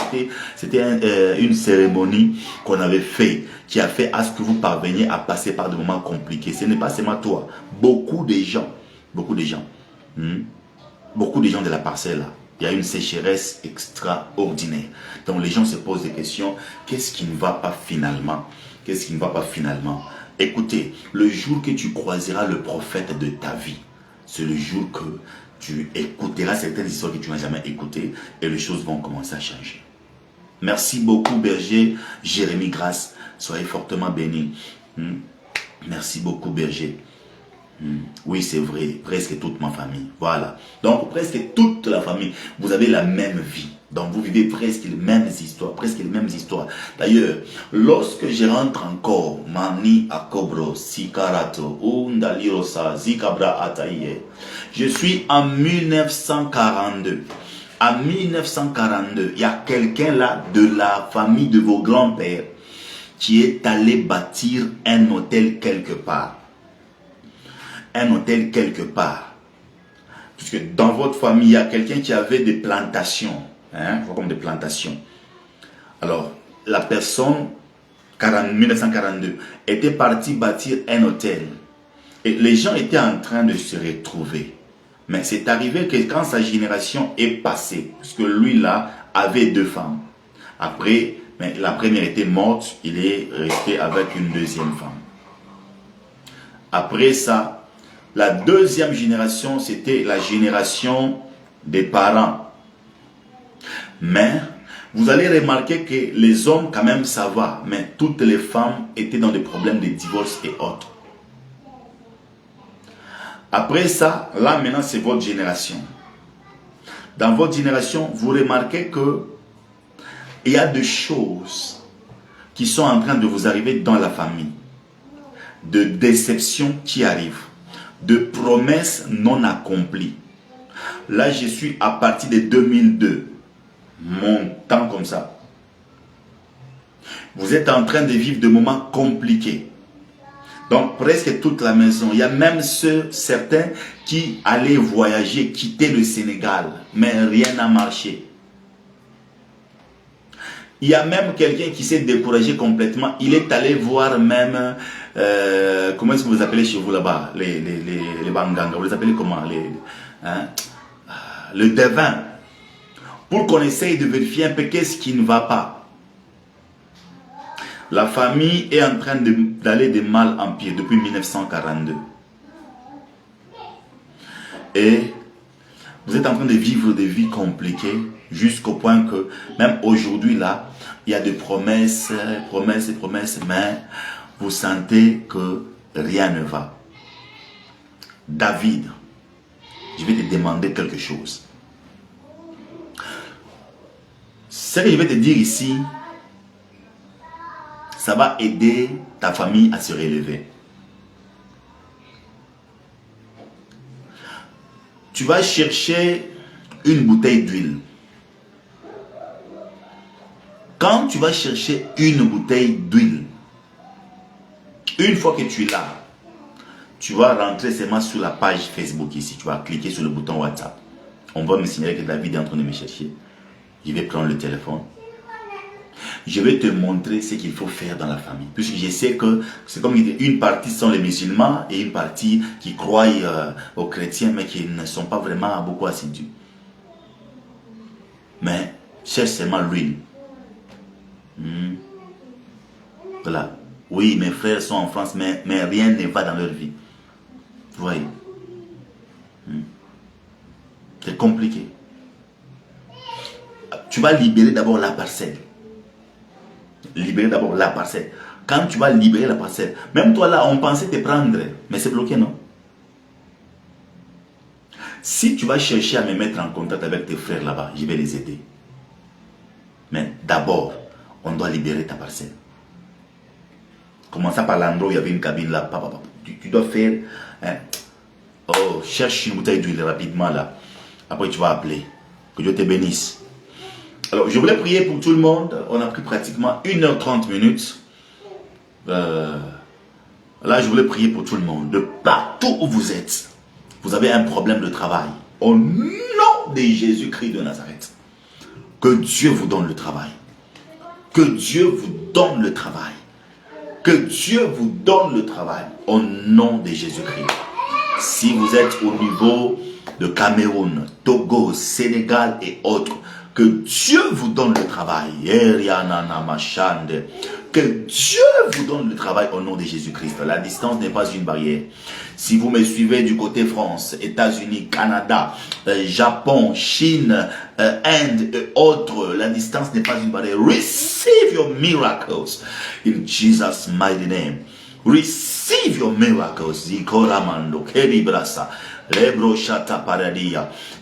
c'était une cérémonie qu'on avait fait, qui a fait à ce que vous parveniez à passer par des moments compliqués. Ce n'est pas seulement toi. Beaucoup de gens de la parcelle là. Il y a une sécheresse extraordinaire. Donc les gens se posent des questions. Qu'est-ce qui ne va pas finalement? Qu'est-ce qui ne va pas finalement? Écoutez, le jour que tu croiseras le prophète de ta vie, c'est le jour que tu écouteras certaines histoires que tu n'as jamais écoutées et les choses vont commencer à changer. Merci beaucoup, berger Jérémy Grasse. Soyez fortement bénis. Merci beaucoup, berger. Oui, c'est vrai, presque toute ma famille. Voilà. Donc, presque toute la famille, vous avez la même vie. Donc, vous vivez presque les mêmes histoires. D'ailleurs, lorsque je rentre encore, Mani Akobro, Sikarato, Undalirosa, Zikabra Ataïe, je suis en 1942. En 1942, il y a quelqu'un là de la famille de vos grands-pères qui est allé bâtir un hôtel quelque part. Un hôtel quelque part. Puisque dans votre famille, il y a quelqu'un qui avait des plantations. Comme des plantations. Alors, la personne, 1942, était partie bâtir un hôtel. Et les gens étaient en train de se retrouver. Mais c'est arrivé que quand sa génération est passée, puisque lui là avait 2 femmes. Après, mais la première était morte, il est resté avec une deuxième femme. Après ça, la deuxième génération, c'était la génération des parents. Mais vous allez remarquer que les hommes, quand même, ça va. Mais toutes les femmes étaient dans des problèmes de divorce et autres. Après ça, là maintenant, c'est votre génération. Dans votre génération, vous remarquez que il y a des choses qui sont en train de vous arriver dans la famille. De déceptions qui arrivent. De promesses non accomplies. Là, je suis à partir de 2002. Mon temps comme ça. Vous êtes en train de vivre des moments compliqués. Donc, presque toute la maison. Il y a même certains qui allaient voyager, quitter le Sénégal. Mais rien n'a marché. Il y a même quelqu'un qui s'est découragé complètement. Il est allé voir même... comment est-ce que vous appelez chez vous là-bas? Les Banganga. Vous les appelez comment? Le devin. Pour qu'on essaye de vérifier un peu qu'est-ce qui ne va pas. La famille est en train d'aller de mal en pire depuis 1942. Et vous êtes en train de vivre des vies compliquées jusqu'au point que même aujourd'hui là, il y a des promesses, mais vous sentez que rien ne va. David, je vais te demander quelque chose. Ce que je vais te dire ici, ça va aider ta famille à se relever. Tu vas chercher une bouteille d'huile. Quand tu vas chercher une bouteille d'huile, une fois que tu l'as, tu vas rentrer seulement sur la page Facebook ici. Tu vas cliquer sur le bouton WhatsApp. On va me signaler que David est en train de me chercher. Je vais prendre le téléphone. Je vais te montrer ce qu'il faut faire dans la famille. Puisque je sais que c'est comme une partie sont les musulmans et une partie qui croient aux chrétiens mais qui ne sont pas vraiment beaucoup assidus. mais cherche seulement l'huile. Voilà. Oui, mes frères sont en France, mais rien ne va dans leur vie. Vous voyez. C'est compliqué. Tu vas libérer d'abord la parcelle. Libérer d'abord la parcelle. Quand tu vas libérer la parcelle, même toi là, on pensait te prendre, mais c'est bloqué, non? Si tu vas chercher à me mettre en contact avec tes frères là-bas, je vais les aider. Mais d'abord, on doit libérer ta parcelle. Commençons par l'endroit où il y avait une cabine là. Tu dois faire... Hein, oh, cherche une bouteille d'huile rapidement là. Après tu vas appeler. Que Dieu te bénisse. Alors, je voulais prier pour tout le monde. On a pris pratiquement 1h30 minutes. Là, je voulais prier pour tout le monde. De partout où vous êtes, vous avez un problème de travail. Au nom de Jésus-Christ de Nazareth, que Dieu vous donne le travail. Que Dieu vous donne le travail. Que Dieu vous donne le travail. Au nom de Jésus-Christ. Si vous êtes au niveau de Cameroun, Togo, Sénégal et autres, que Dieu vous donne le travail. Que Dieu vous donne le travail au nom de Jésus-Christ. La distance n'est pas une barrière. Si vous me suivez du côté France, États-Unis, Canada, Japon, Chine, Inde et autres, la distance n'est pas une barrière. Receive your miracles in Jesus' mighty name. Receive your miracles.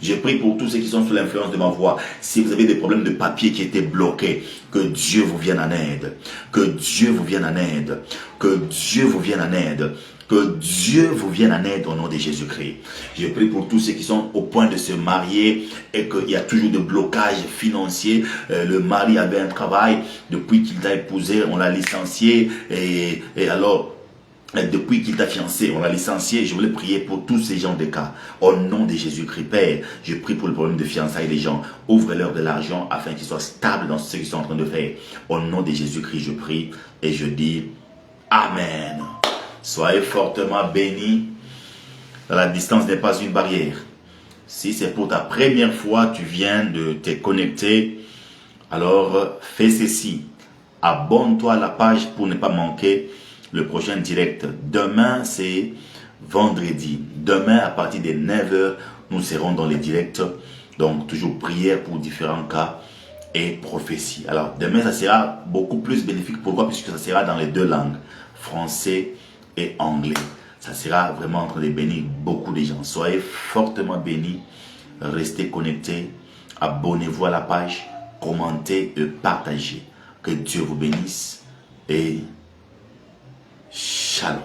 Je prie pour tous ceux qui sont sous l'influence de ma voix. Si vous avez des problèmes de papier qui étaient bloqués, que Dieu vous vienne en aide. Que Dieu vous vienne en aide. Que Dieu vous vienne en aide. Que Dieu vous vienne en aide au nom de Jésus-Christ. Je prie pour tous ceux qui sont au point de se marier et qu'il y a toujours des blocages financiers. Le mari avait un travail, depuis qu'il t'a épousé, on l'a licencié et alors... Depuis qu'il t'a fiancé, on l'a licencié. Je voulais prier pour tous ces gens de cas. Au nom de Jésus-Christ, Père, je prie pour le problème de fiançailles des gens. Ouvre-leur de l'argent afin qu'ils soient stables dans ce qu'ils sont en train de faire. Au nom de Jésus-Christ, je prie et je dis Amen. Soyez fortement bénis. La distance n'est pas une barrière. Si c'est pour ta première fois, tu viens de te connecter, alors fais ceci. Abonne-toi à la page pour ne pas manquer le prochain direct. Demain, c'est vendredi. Demain, à partir de 9h, nous serons dans les directs. Donc, toujours prière pour différents cas et prophéties. Alors, demain, ça sera beaucoup plus bénéfique. Pourquoi? Puisque ça sera dans les deux langues, français et anglais. Ça sera vraiment en train de bénir beaucoup de gens. Soyez fortement bénis. Restez connectés. Abonnez-vous à la page. Commentez et partagez. Que Dieu vous bénisse. Et Shalom.